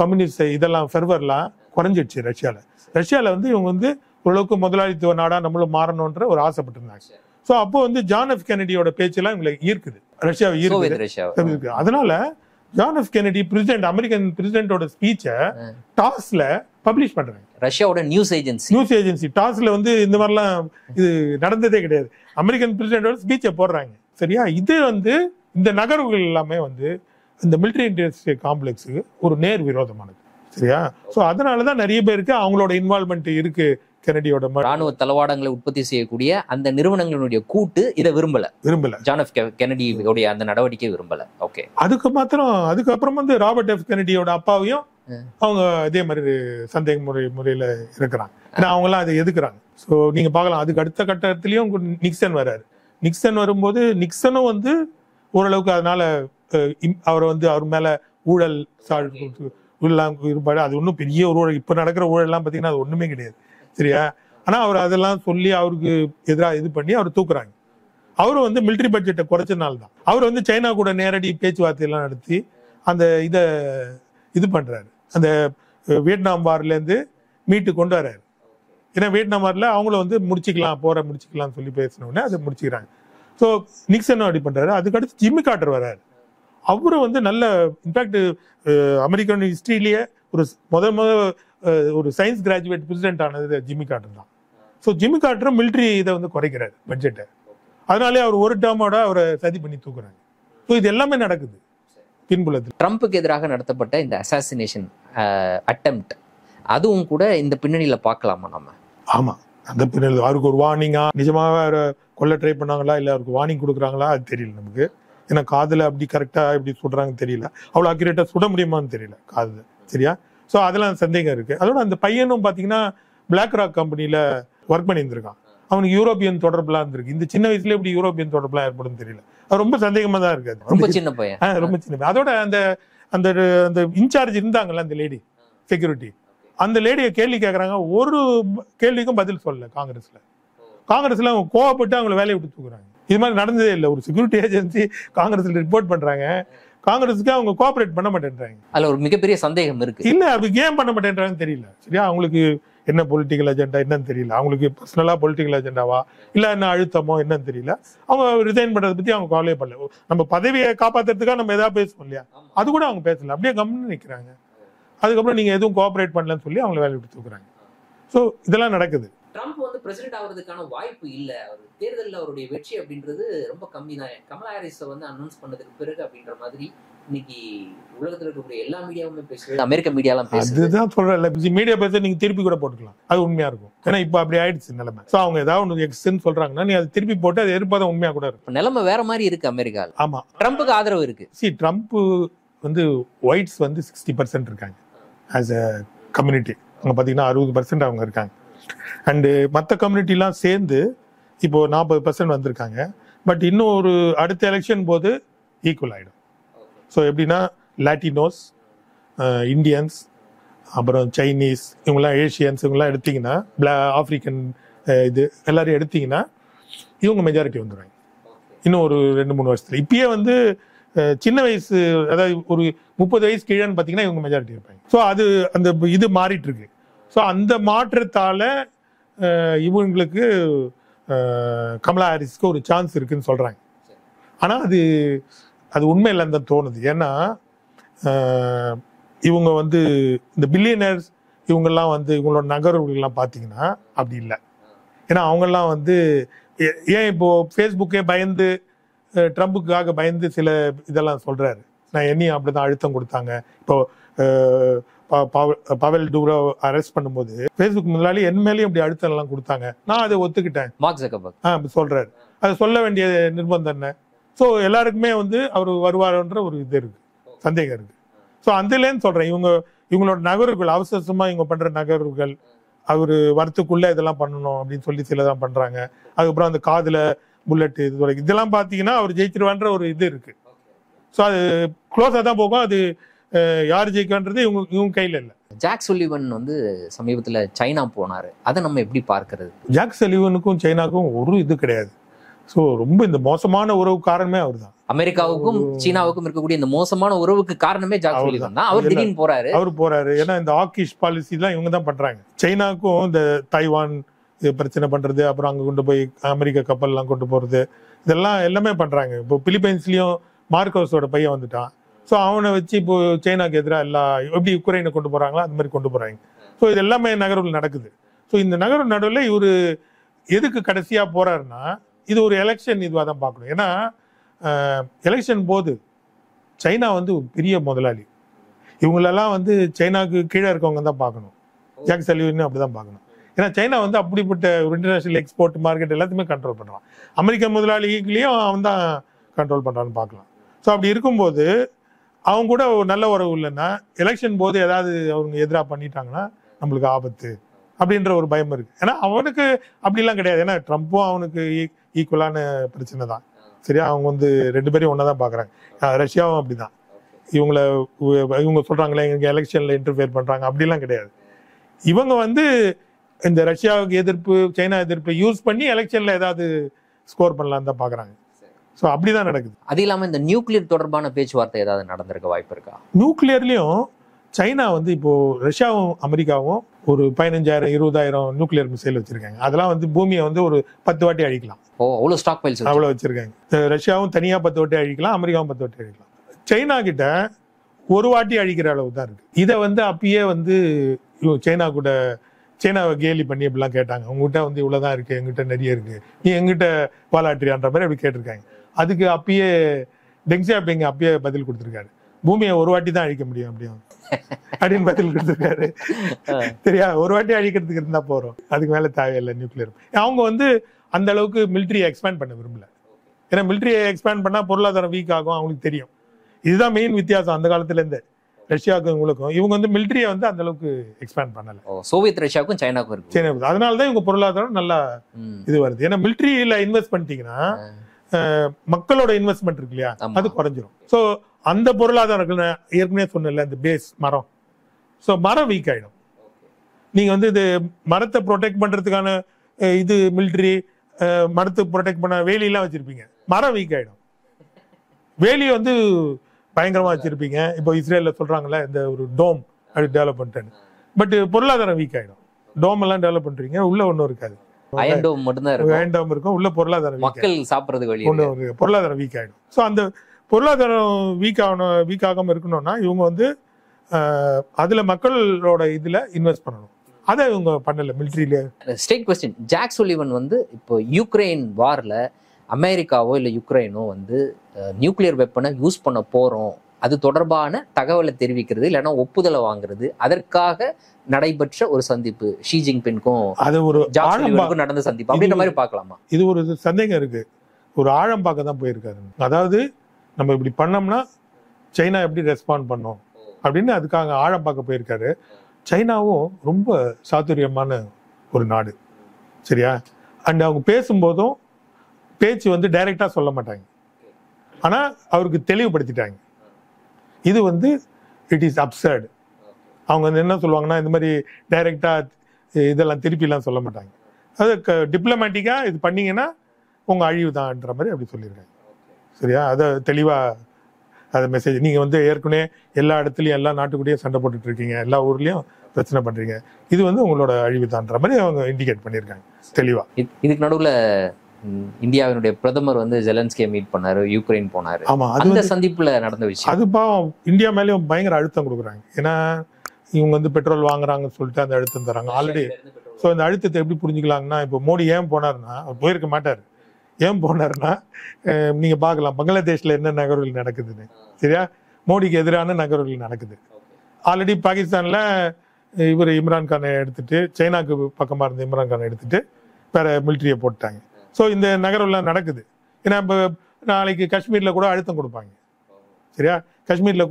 கம்யூனிஸ்ட் இதெல்லாம் ஃபெர்வர்லாம் குறைஞ்சிடுச்சு ரஷ்யால இவங்க ஓரளவுக்கு முதலாளித்துவ நாடா நம்மளும் மாறணும்ன்ற ஒரு ஆசைப்பட்டிருந்தாங்க. ஸோ அப்போ ஜான் எஃப் கெனடியோட பேச்செல்லாம் இவங்களை ஈர்க்குது, ரஷ்யாவை ஈர்க்குது. அதனால John F Kennedy president, American பிரசிடென்டோட ஸ்பீச்சை டாஸ்ல பப்ளிஷ் பண்றாங்க. ரஷ்யாவோட நியூஸ் ஏஜென்சி டாஸ்ல இந்த மாதிரிலாம் இது நடந்ததே கிடையாது. அமெரிக்கன் பிரசிடென்டோட ஸ்பீச்சை போடுறாங்க. சரியா? இது இந்த நகர்வுகள் எல்லாமே இந்த மிலிட்டரி இண்டஸ்ட்ரியல் காம்ப்ளெக்ஸுக்கு ஒரு நேர் விரோதமானது. சரியா? ஸோ அதனாலதான் நிறைய பேருக்கு அவங்களோட இன்வால்மெண்ட் இருக்கு கெனடியோட ராணுவ தளவாடங்களை உற்பத்தி செய்யக்கூடிய அந்த நிறுவனங்களுடைய கூட்டு இதை விரும்பல. ஜான் எஃப் கெனடியோட அந்த நடவடிக்கை விரும்பல. ஓகே, அதுக்கப்புறம் வந்து ராபர்ட் எஃப் கெனடியோட அப்பாவையும் அவங்க இதே மாதிரி சந்தேக முறையில இருக்கிறாங்க. ஏன்னா அவங்க எல்லாம் அதை எதுக்குறாங்க. ஸோ நீங்க பார்க்கலாம், அதுக்கு அடுத்த கட்டத்திலயும் நிக்சன் வர்றாரு. நிக்சன் வரும்போது நிக்சனும் வந்து ஓரளவுக்கு அதனால அவரை வந்து அவர் மேல ஊழல் இருப்பாரு. அது ஒன்றும் பெரிய ஒரு ஊழல், இப்ப நடக்கிற ஊழல் எல்லாம் பாத்தீங்கன்னா அது ஒண்ணுமே கிடையாது, சரியா? ஆனா அவர் அதெல்லாம் சொல்லி அவருக்கு எதிராக இது பண்ணி அவர் தூக்குறாங்க. அவரும் வந்து மிலிட்டரி பட்ஜெட்டை குறைச்சனால தான் அவர் வந்து சைனா கூட நேரடி பேச்சுவார்த்தை எல்லாம் நடத்தி அந்த இது பண்றாரு. அந்த வியட்நாம் வார்ல இருந்து மீட்டு கொண்டு வர்றாரு. ஏன்னா வியட்நாம் வார்ல அவங்கள வந்து முடிச்சுக்கலாம்னு சொல்லி பேசினோடனே அதை முடிச்சுக்கிறாங்க. ஸோ நிக்சனும் அப்படி பண்றாரு. அதுக்கடுத்து ஜிம்மி கார்ட்டர் வர்றாரு. அவரும் வந்து நல்ல இன்ஃபேக்ட் அமெரிக்கன் ஹிஸ்டரியிலேயே முதல் ஒரு சயின்ஸ் கிராஜுவேட் பிரசிடென்ட் ஆனது ஜிம்மி கார்ட்டர் தான். ஸோ ஜிம்மி கார்ட்டரும் மிலிட்ரி இதை வந்து குறைக்கிறாரு பட்ஜெட்டை. அதனாலே அவர் ஒரு டேர்மோட அவரை சதி பண்ணி தூக்குறாங்க. ஸோ இது எல்லாமே நடக்குது பின்புலத்தில். ட்ரம்புக்கு எதிராக நடத்தப்பட்ட இந்த அசாசினேஷன் அட்டெம்ப்ட் அதுவும் கூட இந்த பின்னணியில பார்க்கலாமா நம்ம? ஆமா, அந்த பின்னணி அவருக்கு ஒரு வார்னிங்கா, நிஜமாக கொல்ல ட்ரை பண்ணாங்களா இல்ல அவருக்கு வார்னிங் கொடுக்குறாங்களா அது தெரியல நமக்கு. ஏன்னா காதுல அப்படி கரெக்டா எப்படி சொல்றாங்கன்னு தெரியல, அவ்வளவு அக்யூரேட்டா சுட முடியுமான்னு தெரியல காதுல, சரியா? ஸோ அதெல்லாம் சந்தேகம் இருக்கு. அதோட அந்த பையனும் பாத்தீங்கன்னா பிளாக் ராக் கம்பெனில ஒர்க் பண்ணி இருந்திருக்கான். அவனுக்கு யூரோப்பியன் தொடர்புலாம் இருந்திருக்கு. இந்த சின்ன வயசுல எப்படி யூரோப்பியன் தொடர்புலாம் ஏற்படும் தெரியல. அது ரொம்ப சந்தேகமா தான் இருக்காது. ரொம்ப சின்ன பையன், ரொம்ப சின்ன பையன். அதோட அந்த அந்த இன்சார்ஜ் இருந்தாங்கல்ல அந்த லேடி செக்யூரிட்டி, அந்த லேடியை கேள்வி கேட்கறாங்க. ஒரு கேள்விக்கும் பதில் சொல்லல. காங்கிரஸ்ல அவங்க கோவப்பட்டு அவங்களை வேலையை விட்டு தூக்குறாங்க. இது மாதிரி நடந்ததே இல்லை. ஒரு செக்யூரிட்டி ஏஜென்சி காங்கிரஸ்ல ரிப்போர்ட் பண்றாங்க, காங்கிரஸுக்கு அவங்க கோஆபரேட் பண்ண மாட்டேன்றாங்க. அதுல ஒரு மிகப்பெரிய சந்தேகம் இருக்கு. இல்ல அது ஏன் பண்ண மாட்டேன்றாங்கன்னு தெரியல, சரியா? அவங்களுக்கு என்ன பொலிட்டிக்கல் அஜெண்டா என்னன்னு தெரியல. அவங்களுக்கு பர்சனலா பொலிட்டிக்கல் அஜெண்டாவா இல்ல என்ன அழுத்தமோ என்னன்னு தெரியல. அவங்க ரிசைன் பண்றதை பத்தி அவங்க கவலையே பண்ணல. நம்ம பதவியை காப்பாத்துறதுக்காக நம்ம ஏதாவது பேசுவோம் இல்லையா, அது கூட அவங்க பேசல. அப்படியே கம்முன்னு நிக்கிறாங்க. அதுக்கப்புறம் நீங்க எதுவும் கோஆபரேட் பண்ணலன்னு சொல்லி அவங்களை வேலை விட்டு தூக்குறாங்க. ஸோ இதெல்லாம் நடக்குது. ட்ரம்ப் வந்து பிரசிடென்ட் ஆகிறதுக்கான வாய்ப்பு இல்லை. அவர் தேர்தலில் அவருடைய வெற்றி அப்படின்றது ரொம்ப கம்மி தான். கமலா ஹாரிஸை வந்து அனௌன்ஸ் பண்ணதுக்கு பிறகு அப்படின்ற மாதிரி இன்னைக்கு உலகத்தில் இருக்கக்கூடிய எல்லா மீடியாவுமே பேசுது, அமெரிக்க மீடியாலாம் பேசுது. அதுதான் சொல்றேன், மீடியா பேச நீங்க திருப்பி கூட போட்டுக்கலாம், அது உண்மையா இருக்கும். ஏன்னா இப்ப அப்படி ஆயிடுச்சு நிலைமை. ஸோ அவங்க ஏதாவது ஒன்று எக்ஸ்ன்னு சொல்றாங்கன்னா நீ அதை திருப்பி போட்டு அது எதிர்ப்பாதான் உண்மையா கூட இருக்கும். நிலைமை வேற மாதிரி இருக்கு அமெரிக்காவில். ஆமா, ட்ரம்புக்கு ஆதரவு இருக்கு. ட்ரம்ப் வந்து ஒயிட்ஸ் வந்து 60% இருக்காங்க ஆஸ் அ கம்யூனிட்டி. அவங்க பார்த்தீங்கன்னா 60% அவங்க இருக்காங்க. அண்டு மற்ற கம்யூனிட்டிலாம் சேர்ந்து இப்போ 40% வந்திருக்காங்க. பட் இன்னும் ஒரு அடுத்த எலெக்ஷன் போது ஈக்குவல் ஆகிடும். ஸோ எப்படின்னா லாட்டினோஸ், இந்தியன்ஸ், அப்புறம் சைனீஸ், இவங்கெல்லாம் ஏஷியன்ஸ், இவங்கெல்லாம் எடுத்தீங்கன்னா ஆப்பிரிக்கன் இது எல்லாரையும் எடுத்தீங்கன்னா இவங்க மெஜாரிட்டி வந்துடுவாங்க இன்னும் ஒரு 2-3 வருஷத்துல. இப்பயே வந்து சின்ன வயசு, அதாவது ஒரு 30 வயசு கீழேன்னு பார்த்தீங்கன்னா இவங்க மெஜாரிட்டி இருப்பாங்க. ஸோ அது அந்த இது மாறிட்டு இருக்கு. ஸோ அந்த மாற்றத்தால இவங்களுக்கு கமலா ஹாரிஸ்க்கு ஒரு சான்ஸ் இருக்குன்னு சொல்றாங்க. ஆனால் அது உண்மை இல்லைன்னு தான் தோணுது. ஏன்னா இவங்க வந்து இந்த பில்லியனர்ஸ் இவங்கெல்லாம் வந்து இவங்களோட நகர்வுகள்லாம் பார்த்தீங்கன்னா அப்படி இல்லை. ஏன்னா அவங்கெல்லாம் வந்து ஏன் இப்போ ஃபேஸ்புக்கே பயந்து ட்ரம்புக்காக பயந்து சில இதெல்லாம் சொல்றாரு. நான் என்னையும் அப்படிதான் அழுத்தம் கொடுத்தாங்க. இப்போ பவல் டூரோ அரெஸ்ட் பண்ணும்போது ஃபேஸ்புக் முதலாளி என் மேலேயும் அப்படி அழுத்தம் எல்லாம் கொடுத்தாங்க, நான் அதை ஒத்துக்கிட்டேன் சொல்றாரு. அதை சொல்ல வேண்டிய நிர்பந்தம் என்ன? ஸோ எல்லாருக்குமே வந்து அவர் வருவாருன்ற ஒரு இது இருக்கு, சந்தேகம் இருக்கு. ஸோ அதுலேன்னு சொல்றேன், இவங்களோட நகர்வுகள் அவசரமா இவங்க பண்ற நகர்வுகள், அவரு வரத்துக்குள்ள இதெல்லாம் பண்ணணும் அப்படின்னு சொல்லி சிலதான் பண்றாங்க. அதுக்கப்புறம் அந்த காதுல புல்லட் இதெல்லாம் பாத்தீங்கன்னா அவர் ஜெயிச்சிருவான்ற ஒரு இது இருக்கு. ஸோ அது க்ளோஸா தான் போகும். அது யார் ஜெயிக்கன்றது இவங்க கையில இல்லை. ஜாக் சுல்லிவன் வந்து சமீபத்துல சைனா போனாரு, அதை நம்ம எப்படி பார்க்கறது? ஜாக் சுல்லிவனுக்கும் சைனாக்கும் ஒரு இது கிடையாது. ஸோ ரொம்ப இந்த மோசமான உறவு காரணமே அவர் தான். அமெரிக்காவுக்கும் சீனாவுக்கும் இருக்கக்கூடிய இந்த மோசமான உறவுக்கு காரணமே ஜாக் சுல்லிவன் தான். அவர் திடீர்னு போறாரு. ஏன்னா இந்த ஆக்கிஷ் பாலிசி எல்லாம் இவங்க தான் பண்றாங்க. சைனாக்கும் இந்த தைவான் பிரச்சனை பண்றது, அப்புறம் அங்க கொண்டு போய் அமெரிக்க கப்பல் எல்லாம் கொண்டு போறது, இதெல்லாம் எல்லாமே பண்றாங்க. இப்போ பிலிப்பைன்ஸ்லயும் மார்க்கோஸோட பையன் வந்துட்டான். ஸோ அவனை வச்சு இப்போ சைனாக்கு எதிராக எப்படி உக்ரைனை கொண்டு போறாங்களோ அந்த மாதிரி கொண்டு போறாங்க. ஸோ இது எல்லாமே நகர்வுகள் நடக்குது. ஸோ இந்த நகர்வு நடுவில் இவரு எதுக்கு கடைசியா போறாருன்னா, இது ஒரு எலெக்ஷன் இதுவாக தான் பார்க்கணும். ஏன்னா எலெக்ஷன் போது சைனா வந்து பெரிய முதலாளி, இவங்களெல்லாம் வந்து சைனாக்கு கீழே இருக்கவங்க தான் பார்க்கணும். ஜாக் சல்லிவன் அப்படிதான் பார்க்கணும். ஏன்னா சைனா வந்து அப்படிப்பட்ட ஒரு இன்டர்நேஷனல் எக்ஸ்போர்ட் மார்க்கெட் எல்லாத்தையுமே கண்ட்ரோல் பண்ணுறான். அமெரிக்க முதலாளிகளையும் அவன் தான் கண்ட்ரோல் பண்ணுறான்னு பார்க்கலாம். ஸோ அப்படி இருக்கும்போது அவங்க கூட ஒரு நல்ல உறவு இல்லைன்னா எலெக்ஷன் போது ஏதாவது அவங்க எதிராக பண்ணிட்டாங்கன்னா நம்மளுக்கு ஆபத்து அப்படின்ற ஒரு பயம் இருக்கு. ஏன்னா அவனுக்கு அப்படிலாம் கிடையாது. ஏன்னா ட்ரம்ப்பும் அவனுக்கு ஈக்குவலான பிரச்சனை தான். சரியா, அவங்க வந்து 2 பேரையும் ஒன்றா தான் பார்க்குறாங்க. ரஷ்யாவும் அப்படிதான். இவங்க சொல்றாங்களே எங்க எலெக்ஷன்ல இன்டர்ஃபியர் பண்றாங்க அப்படிலாம் கிடையாது. இவங்க வந்து இந்த ரஷ்யாவுக்கு எதிர்ப்பு சைனா எதிர்ப்பை யூஸ் பண்ணி எலெக்ஷன்ல ஏதாவது ஸ்கோர் பண்ணலாம் தான் பாக்குறாங்க. ஸோ அப்படிதான் நடக்குது. அது இல்லாம இந்த நியூக்ளியர் தொடர்பான பேச்சுவார்த்தை ஏதாவது நடந்திருக்க வாய்ப்பு இருக்கா? நியூக்ளியர்லயும் சைனா வந்து இப்போ ரஷ்யாவும் அமெரிக்காவும் ஒரு 15,000-20,000 நியூக்ளியர் மிசைல் வச்சிருக்காங்க. அதெல்லாம் வந்து பூமியை வந்து ஒரு 10 வாட்டி அழிக்கலாம். அவ்வளவு ஸ்டாக் பைல்ஸ் அவ்வளவு வச்சிருக்காங்க. ரஷ்யாவும் தனியா 10 வாட்டி அழிக்கலாம், அமெரிக்காவும் 10 வாட்டி அழிக்கலாம். சைனா கிட்ட ஒரு வாட்டி அழிக்கிற அளவு தான் இருக்கு. இதை வந்து அப்பயே வந்து சைனாவை கேலி பண்ணி அப்படிலாம் கேட்டாங்க. உங்ககிட்ட வந்து இவ்வளவுதான் இருக்கு, எங்கிட்ட நிறைய இருக்கு, நீ எங்கிட்ட வாலாற்றியான்ற மாதிரி அப்படி கேட்டிருக்காங்க. அதுக்கு அப்பயே டெங் சியாபிங் அப்பயே பதில் கொடுத்திருக்காரு, பூமியை ஒரு வாட்டி தான் அழிக்க முடியும் அப்படின்னு பதில் கொடுத்திருக்காரு. சரியா, ஒரு வாட்டி அழிக்கிறதுக்கு இருந்தா போறோம், அதுக்கு மேல தேவையில்லை நியூக்ளியர். அவங்க வந்து அந்த அளவுக்கு மிலிட்டரியை எக்ஸ்பேண்ட் பண்ண விரும்பல. ஏன்னா மிலிட்டரியை எக்ஸ்பேண்ட் பண்ணா பொருளாதாரம் வீக் ஆகும், அவங்களுக்கு தெரியும். இதுதான் மெயின் வித்தியாசம் அந்த காலத்துல இருந்து ரஷ்யாவுக்கும் உங்களுக்கும். இவங்க வந்து மிலிட்டரியை வந்து அந்த அளவுக்கு எக்ஸ்பேண்ட் பண்ணல. சோவியத் ரஷ்யாவுக்கும் சைனாக்கும் இருக்கு. அதனாலதான் இவங்க பொருளாதாரம் நல்லா இது வருது. ஏன்னா மிலிட்டரியில இன்வெஸ்ட் பண்ணிட்டீங்கன்னா மக்களோட இன்வெஸ்ட்மெண்ட் இருக்கு இல்லையா, அது குறைஞ்சிரும். ஸோ அந்த பொருளாதாரம் ஏற்கனவே சொன்னல இந்த பேஸ் மரம், ஸோ மரம் வீக் ஆயிடும். நீங்க வந்து இது மரத்தை ப்ரொடெக்ட் பண்றதுக்கான இது மிலிட்டரி மரத்தை ப்ரொடெக்ட் பண்ண வேலியெல்லாம் வச்சிருப்பீங்க, மரம் வீக் ஆயிடும். வேலியை வந்து பயங்கரமா வச்சிருப்பீங்க. இப்போ இஸ்ரேல்ல சொல்றாங்கல்ல இந்த ஒரு டோம் அப்படி டெவலப் பண்ணிட்டேன்னு, பட் பொருளாதாரம் வீக் ஆயிடும். டோம் எல்லாம் டெவலப் பண்றீங்க, உள்ள ஒன்றும் இருக்காது, அயன் டோம் மட்டும்தான் இருக்கும், அயன் டோம் இருக்கும், உள்ள பொருளாதாரம் மக்கள் சாப்பிடுறதுக்கு வழி பொருளாதாரம் வீக் ஆயிடும். ஸோ அந்த பொருளாதாரம் வீக் ஆகாம இருக்கணும்னா இவங்க வந்து அதுல மக்களோட இதுல இன்வெஸ்ட் பண்ணணும். அதை இவங்க பண்ணல மிலிட்டரியில. ஸ்டேட் கொஸ்டின், ஜாக் சுலிவன் வந்து இப்போ யுக்ரைன் வார்ல அமெரிக்காவோ இல்லை யுக்ரைனோ வந்து நியூக்ளியர் வெப்பனை யூஸ் பண்ண போறோம், அது தொடர்பான தகவலை தெரிவிக்கிறது இல்லைன்னா ஒப்புதலை வாங்குறது, அதற்காக நடைபெற்ற ஒரு சந்திப்பு ஷி ஜின்பிங்கும் அது ஒரு நடந்த சந்திப்பு அப்படின்ற மாதிரி பார்க்கலாமா? இது ஒரு சந்தேகம் இருக்கு. ஒரு ஆழம் பார்க்க தான் போயிருக்காரு. அதாவது நம்ம இப்படி பண்ணோம்னா சைனா எப்படி ரெஸ்பாண்ட் பண்ணோம் அப்படின்னு அதுக்காக ஆழம் பார்க்க போயிருக்காரு. சைனாவும் ரொம்ப சாதுரியமான ஒரு நாடு, சரியா. அண்ட் அவங்க பேசும்போதும் பேச்சு வந்து டைரக்டா சொல்ல மாட்டாங்க, ஆனா அவருக்கு தெளிவுபடுத்திட்டாங்க. இது வந்து இட் இஸ் அப்சர்ட். அவங்க வந்து என்ன சொல்லுவாங்கன்னா இந்த மாதிரி டைரக்டா இதெல்லாம் திருப்பிலாம் சொல்ல மாட்டாங்க. அது டிப்ளமேட்டிக்கா இது பண்ணீங்கன்னா உங்க அழிவு தான்ன்ற மாதிரி அப்படி சொல்லியிருக்காங்க. சரியா, அதை தெளிவா அதை மெசேஜ். நீங்க வந்து ஏற்கனவே எல்லா இடத்துலயும் எல்லா நாட்டுக்கூடயும் சண்டை போட்டுட்டு இருக்கீங்க, எல்லா ஊர்லயும் பிரச்சனை பண்றீங்க, இது வந்து உங்களோட அழிவு தான்ற மாதிரி அவங்க இண்டிகேட் பண்ணியிருக்காங்க தெளிவா. இதுக்கு நடுவுல இந்தியாவினுடைய பிரதமர் வந்து ஜெலன்ஸ்கியை மீட் பண்ணாரு, யுக்ரைன் போனாரு. ஆமா, அந்த சந்திப்புல நடந்த விஷயம் அது பாவம் இந்தியா மேலேயும் பயங்கர அழுத்தம் கொடுக்குறாங்க. ஏன்னா இவங்க வந்து பெட்ரோல் வாங்குறாங்கன்னு சொல்லிட்டு அந்த அழுத்தம் தராங்க ஆல்ரெடி. ஸோ இந்த அழுத்தத்தை எப்படி புரிஞ்சுக்கலாங்கன்னா, இப்போ மோடி ஏன் போனாருன்னா, அவர் போயிருக்க மாட்டார். ஏன் போனாருன்னா நீங்க பார்க்கலாம் பங்களாதேஷ்ல என்ன நகர்வுகள் நடக்குதுன்னு. சரியா, மோடிக்கு எதிரான நகர்வுகள் நடக்குது. ஆல்ரெடி பாகிஸ்தான்ல இவர் இம்ரான்கானை எடுத்துட்டு, சைனாக்கு பக்கமா இருந்த இம்ரான்கானை எடுத்துட்டு வேற மிலிட்டரியை போட்டாங்க. ஸோ இந்த நகரெல்லாம் நடக்குது. ஏன்னா இப்போ நாளைக்கு காஷ்மீர்ல கூட அழுத்தம் கொடுப்பாங்க. சரியா, காஷ்மீர்ல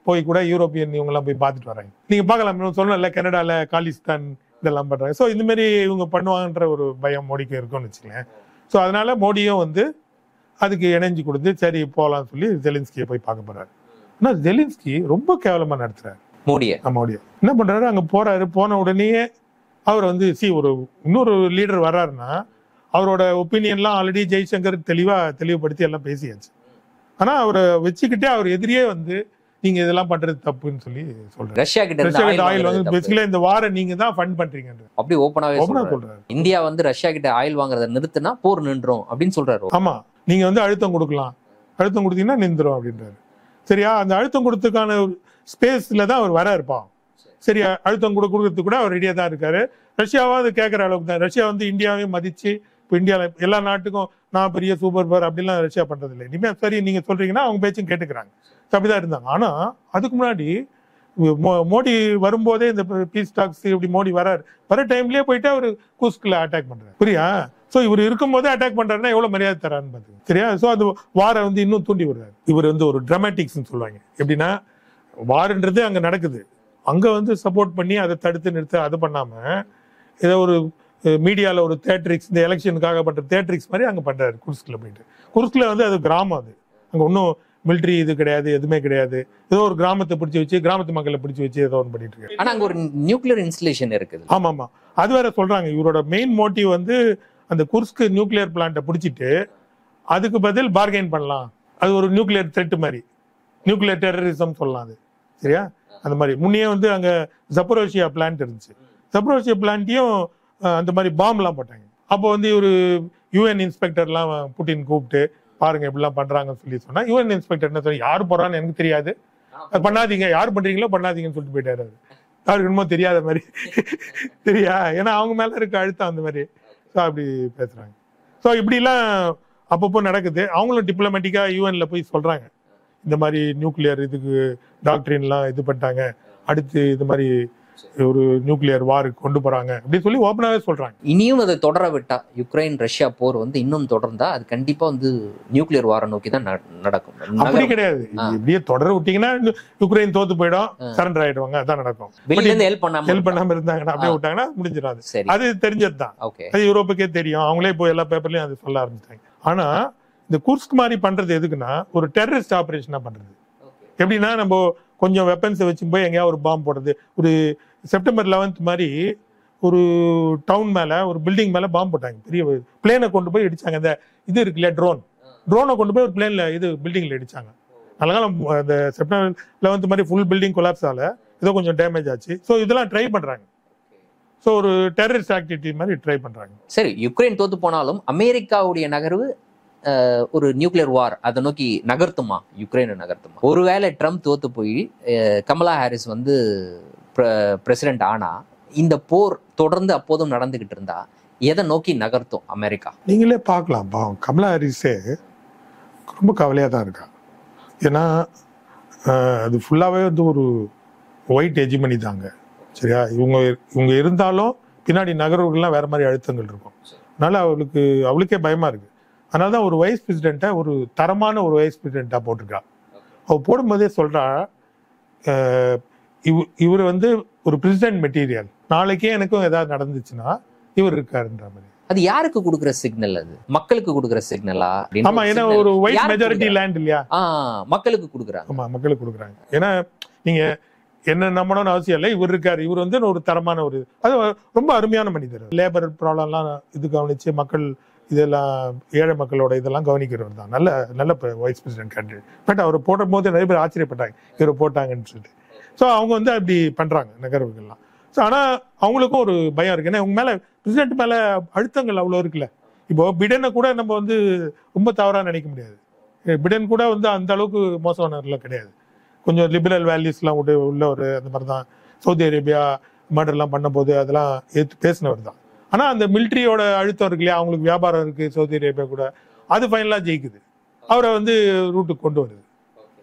போய் கூட யூரோப்பியன் இவங்கெல்லாம் போய் பார்த்துட்டு வராங்க. நீங்க பார்க்கலாம், சொல்லல கனடால காலிஸ்தான் இதெல்லாம் பண்றாங்க. ஸோ இந்த மாதிரி இவங்க பண்ணுவாங்கன்ற ஒரு பயம் மோடிக்கு இருக்கும்னு வச்சுக்கலேன். ஸோ அதனால மோடியும் வந்து அதுக்கு இணைஞ்சு கொடுத்து சரி போகலான்னு சொல்லி ஜெலின்ஸ்கியை போய் பார்க்க போறாரு. ஆனா ஜெலின்ஸ்கி ரொம்ப கேவலமா நடத்துறாரு மோடியை. என்ன பண்றாரு, அங்க போறாரு, போன உடனே அவர் வந்து இன்னொரு லீடர் வர்றாருன்னா அவரோட ஒப்பீனியன்லாம் ஆல்ரெடி ஜெய்சங்கர் தெளிவுபடுத்தி எல்லாம் பேசியாச்சு. ஆனா அவரை வச்சுக்கிட்டே அவர் எதிரியே வந்து நீங்க இதெல்லாம் பண்றது தப்புன்னு சொல்லி சொல்றாரு. ரஷ்யா கிட்ட ஆயில் வந்து பேசிக்கலா இந்த வார நீங்க தான் ஃபண்ட் பண்றீங்க அப்படி ஓபனாவே சொல்றாரு. இந்தியா வந்து ரஷ்யா கிட்ட ஆயில் வாங்குறத நிறுத்தினா போர் நின்றோம் அப்படின்னு சொல்றாரு. ஆமா, நீங்க வந்து அழுத்தம் கொடுக்கலாம், அழுத்தம் கொடுத்தீங்கன்னா நின்றும் அப்படின்றாரு. சரியா, அந்த அழுத்தம் கொடுத்ததுக்கான ஸ்பேஸ்ல தான் அவர் வர இருப்பான். சரியா, அழுத்தம் கொடுக்கறதுக்கு கூட அவர் ரெடியா தான் இருக்காரு. ரஷ்யாவாவது கேட்கற அளவுக்கு தான். ரஷ்யா வந்து இந்தியாவையும் மதிச்சு இப்போ இந்தியாவில் எல்லா நாட்டுக்கும் நான் பெரிய சூப்பர் பவர் அப்படிலாம் ரஷ்யா பண்றது இல்லை. இனிமேல் சரி நீங்க சொல்றீங்கன்னா அவங்க பேச்சும் கேட்டுக்கிறாங்க. அப்படிதான் இருந்தாங்க. ஆனா அதுக்கு முன்னாடி மோடி வரும்போதே இந்த பீஸ் டாக்ஸ் இப்படி மோடி வர டைம்லயே போயிட்டு அவர் குர்ஸ்க்ல அட்டாக் பண்றாரு. புரியா? ஸோ இவர் இருக்கும் போதே அட்டாக் பண்றாருன்னா எவ்வளவு மரியாதை தரான்னு பாத்துங்க. சரியா? ஸோ அது வாரை வந்து இன்னும் தூண்டி விடுறாரு. இவர் வந்து ஒரு டிராமட்டிக்ஸ்ன்னு சொல்லுவாங்க. எப்படின்னா வாருன்றது அங்க நடக்குது, அங்க வந்து சப்போர்ட் பண்ணி அதை தடுத்து நிறுத்த அது பண்ணாம ஏதோ ஒரு மீடியாவில் ஒரு தேட்ரிக்ஸ், இந்த எலெக்ஷனுக்காக பண்ற தேட்ரிக்ஸ் மாதிரி அங்கே பண்றாரு குர்ஸ்க்ல போயிட்டு. குர்ஸ்க்ல வந்து அது கிராமம், அது அங்கே ஒன்றும் மிலிட்ரி இது கிடையாது, எதுவுமே கிடையாது. ஏதோ ஒரு கிராமத்தை பிடிச்சி வச்சு, கிராமத்து மக்களை பிடிச்சி வச்சு ஏதோ ஒன்று பண்ணிட்டு இருக்காரு. ஆனா அங்க ஒரு நியூக்ளியர் இன்ஸ்டலேஷன் இருக்குது. ஆமா ஆமா, அது வேற சொல்றாங்க. இவரோட மெயின் மோட்டிவ் வந்து அந்த குர்ஸ்க் நியூக்ளியர் பிளான்ட்டை பிடிச்சிட்டு அதுக்கு பதில் பார்கெயின் பண்ணலாம். அது ஒரு நியூக்ளியர் த்ரெட் மாதிரி, நியூக்ளியர் டெரரிசம் சொல்லலாம் அது. சரியா? அந்த மாதிரி முன்னே வந்து அங்க ஜப்பரோசியா பிளான்ட் இருந்துச்சு. ஜப்பரோசியா பிளான்ட்டையும் அந்த மாதிரி பாம்லாம் போட்டாங்க. அப்போ வந்து ஒரு யூஎன் இன்ஸ்பெக்டர்லாம் புட்டின் கூப்பிட்டு பாருங்க எப்படிலாம் பண்றாங்கன்னு சொல்லி சொன்னா, யூஎன் இன்ஸ்பெக்டர் என்ன சொல்லி, யாரு போறான்னு எனக்கு தெரியாது, பண்ணாதீங்க, யார் பண்றீங்களோ பண்ணாதீங்கன்னு சொல்லிட்டு போயிட்டாரு. யாருக்கு என்னமோ தெரியாத மாதிரி. சரியா? ஏன்னா அவங்க மேல இருக்க அழுத்தம் அந்த மாதிரி. ஸோ அப்படி பேசுறாங்க. ஸோ இப்படிலாம் அப்பப்போ நடக்குது. அவங்களும் டிப்ளமேட்டிக்கா யூஎன்ல போய் சொல்றாங்க, இந்த மாதிரி நியூக்ளியர் இதுக்கு டாக்டரின்லாம் இது பண்ணிட்டாங்க, அடுத்து இது மாதிரி ஒரு நியூக்ளியர் வாருக்கு கொண்டு போறாங்க அப்படின்னு சொல்லி ஓப்பனாவே சொல்றாங்க. இனியும் அதை தொடர விட்டா, யுக்ரைன் ரஷ்யா போர் வந்து இன்னும் தொடர்ந்தா அது கண்டிப்பா வந்து நியூக்ளியர் வாரை நோக்கி தான் நடக்கும். அப்படி கிடையாது, இப்படியே தொடர விட்டீங்கன்னா யுக்ரைன் தோத்து போயிடும், சரண்டர் ஆயிடுவாங்க, அதான் நடக்கும். ஹெல்ப் பண்ணாம இருந்தாங்கன்னா அப்படியே விட்டாங்கன்னா முடிஞ்சிடாது. அது தெரிஞ்சதுதான், அது யூரோப்புக்கே தெரியும். அவங்களே இப்போ எல்லா பேப்பர்லயும் அது சொல்ல ஆரம்பிச்சிட்டாங்க. ஆனா இந்த குர்ஸ்க் மாதிரி பண்றது எதுக்குன்னா ஒரு டெரரிஸ்ட் ஆபரேஷனா பண்றது. எப்படின்னா நம்ம கொஞ்சம் வெப்பன்ஸை வச்சு போய் எங்கேயா ஒரு பாம்பு போடுறது. ஒரு செப்டம்பர் 11 மாதிரி ஒரு டவுன் மேல, ஒரு பில்டிங் மேல பாம்பு போட்டாங்க. பெரிய பிளேனை கொண்டு போய் இடிச்சாங்க. அந்த இது இருக்கு இல்லையா, ட்ரோனை கொண்டு போய் ஒரு பிளேன்ல இது பில்டிங்ல இடிச்சாங்க. அதனால அந்த செப்டம்பர் 11 மாதிரி ஃபுல் பில்டிங் கொலாப்ஸ் ஆல ஏதோ கொஞ்சம் டேமேஜ் ஆச்சு. ஸோ இதெல்லாம் ட்ரை பண்றாங்க. ஸோ ஒரு டெரரிஸ்ட் ஆக்டிவிட்டி மாதிரி ட்ரை பண்றாங்க. சரி, யுக்ரைன் தோத்து போனாலும் அமெரிக்காவுடைய நகர்வு ஒரு நியூக்ளியர் வார் அதை நோக்கி நகர்த்துமா, யுக்ரைனை நகர்த்துமா? ஒருவேளை ட்ரம்ப் தோத்து போய் கமலா ஹாரிஸ் வந்து பிரசிடென்ட் ஆனா, இந்த போர் தொடர்ந்து அப்போதும் நடந்துகிட்டு இருந்தா எதை நோக்கி நகர்த்தும் அமெரிக்கா? நீங்களே பார்க்கலாம். கமலா ஹாரிஸே ரொம்ப கவலையா தான் இருக்கா. ஏன்னா அது ஃபுல்லாவே வந்து ஒரு ஒயிட் ஹெஜிமனி தாங்க. சரியா? இவங்க இருந்தாலும் பின்னாடி நகர்வுகள்லாம் வேற மாதிரி அழுத்தங்கள் இருக்கும். அதனால அவளுக்கே பயமா இருக்கு. அதனாலதான் ஒரு வைஸ் பிரசிடென்ட்டை, ஒரு தரமான ஒரு வைஸ் பிரசிடென்ட்டா போட்டிருக்கா. அவ போடும்போதே சொல்றா, இவர் வந்து ஒரு பிரசிடென்ட் மெட்டீரியல், நாளைக்கே எனக்கும் ஏதாவது நடந்துச்சுன்னா இவர் இருக்காருன்ற மாதிரி. அது யாருக்கு கொடுக்குற சிக்னல்? அது மக்களுக்கு கொடுக்குற சிக்னலா? ஆமா, ஏன்னா ஒரு ஒயிட் மெஜாரிட்டி லேண்ட் இல்லையா, மக்களுக்கு கொடுக்குறாங்க. ஆமா, மக்களுக்கு கொடுக்குறாங்க. ஏன்னா நீங்க என்ன நம்பணும்னு அவசியம் இல்லை, இவர் இருக்காரு, இவர் வந்து ஒரு தரமான ஒரு, அது ரொம்ப அருமையான மனிதர். லேபர் ப்ராப்ளம்லாம் இது கவனிச்சு மக்கள் இதெல்லாம் ஏழை மக்களோட இதெல்லாம் கவனிக்கிறவர் தான். நல்ல வைஸ் பிரசிடென்ட் கேண்டிடேட். பட் அவர் போடும் போது நிறைய பேர் ஆச்சரியப்பட்டாங்க, இவர் போட்டாங்கன்னு சொல்லிட்டு. ஸோ அவங்க வந்து அப்படி பண்றாங்க நகர்வுகள்லாம். ஸோ ஆனா அவங்களுக்கும் ஒரு பயம் இருக்கு. ஏன்னா உங்க மேல பிரசிடென்ட் மேல அழுத்தங்கள் அவ்வளோ இருக்குல்ல. இப்போ பிடனை கூட நம்ம வந்து ரொம்ப தவறா நினைக்க முடியாது. பிடன் கூட வந்து அந்த அளவுக்கு மோசமானவர்களாம் கிடையாது. கொஞ்சம் லிபரல் வேல்யூஸ்லாம் உள்ளவர். அந்த மாதிரி தான் சவுதி அரேபியா மர்டர்லாம் பண்ணும் போது அதெல்லாம் பேசினவர் தான். ஆனா அந்த மிலிட்ரியோட அழுத்தம் இருக்கு இல்லையா, அவங்களுக்கு வியாபாரம் இருக்கு சவுதி அரேபியா கூட, அது ஃபைனலா ஜெயிக்குது, அவரை வந்து ரூட்டுக்கு கொண்டு வருது.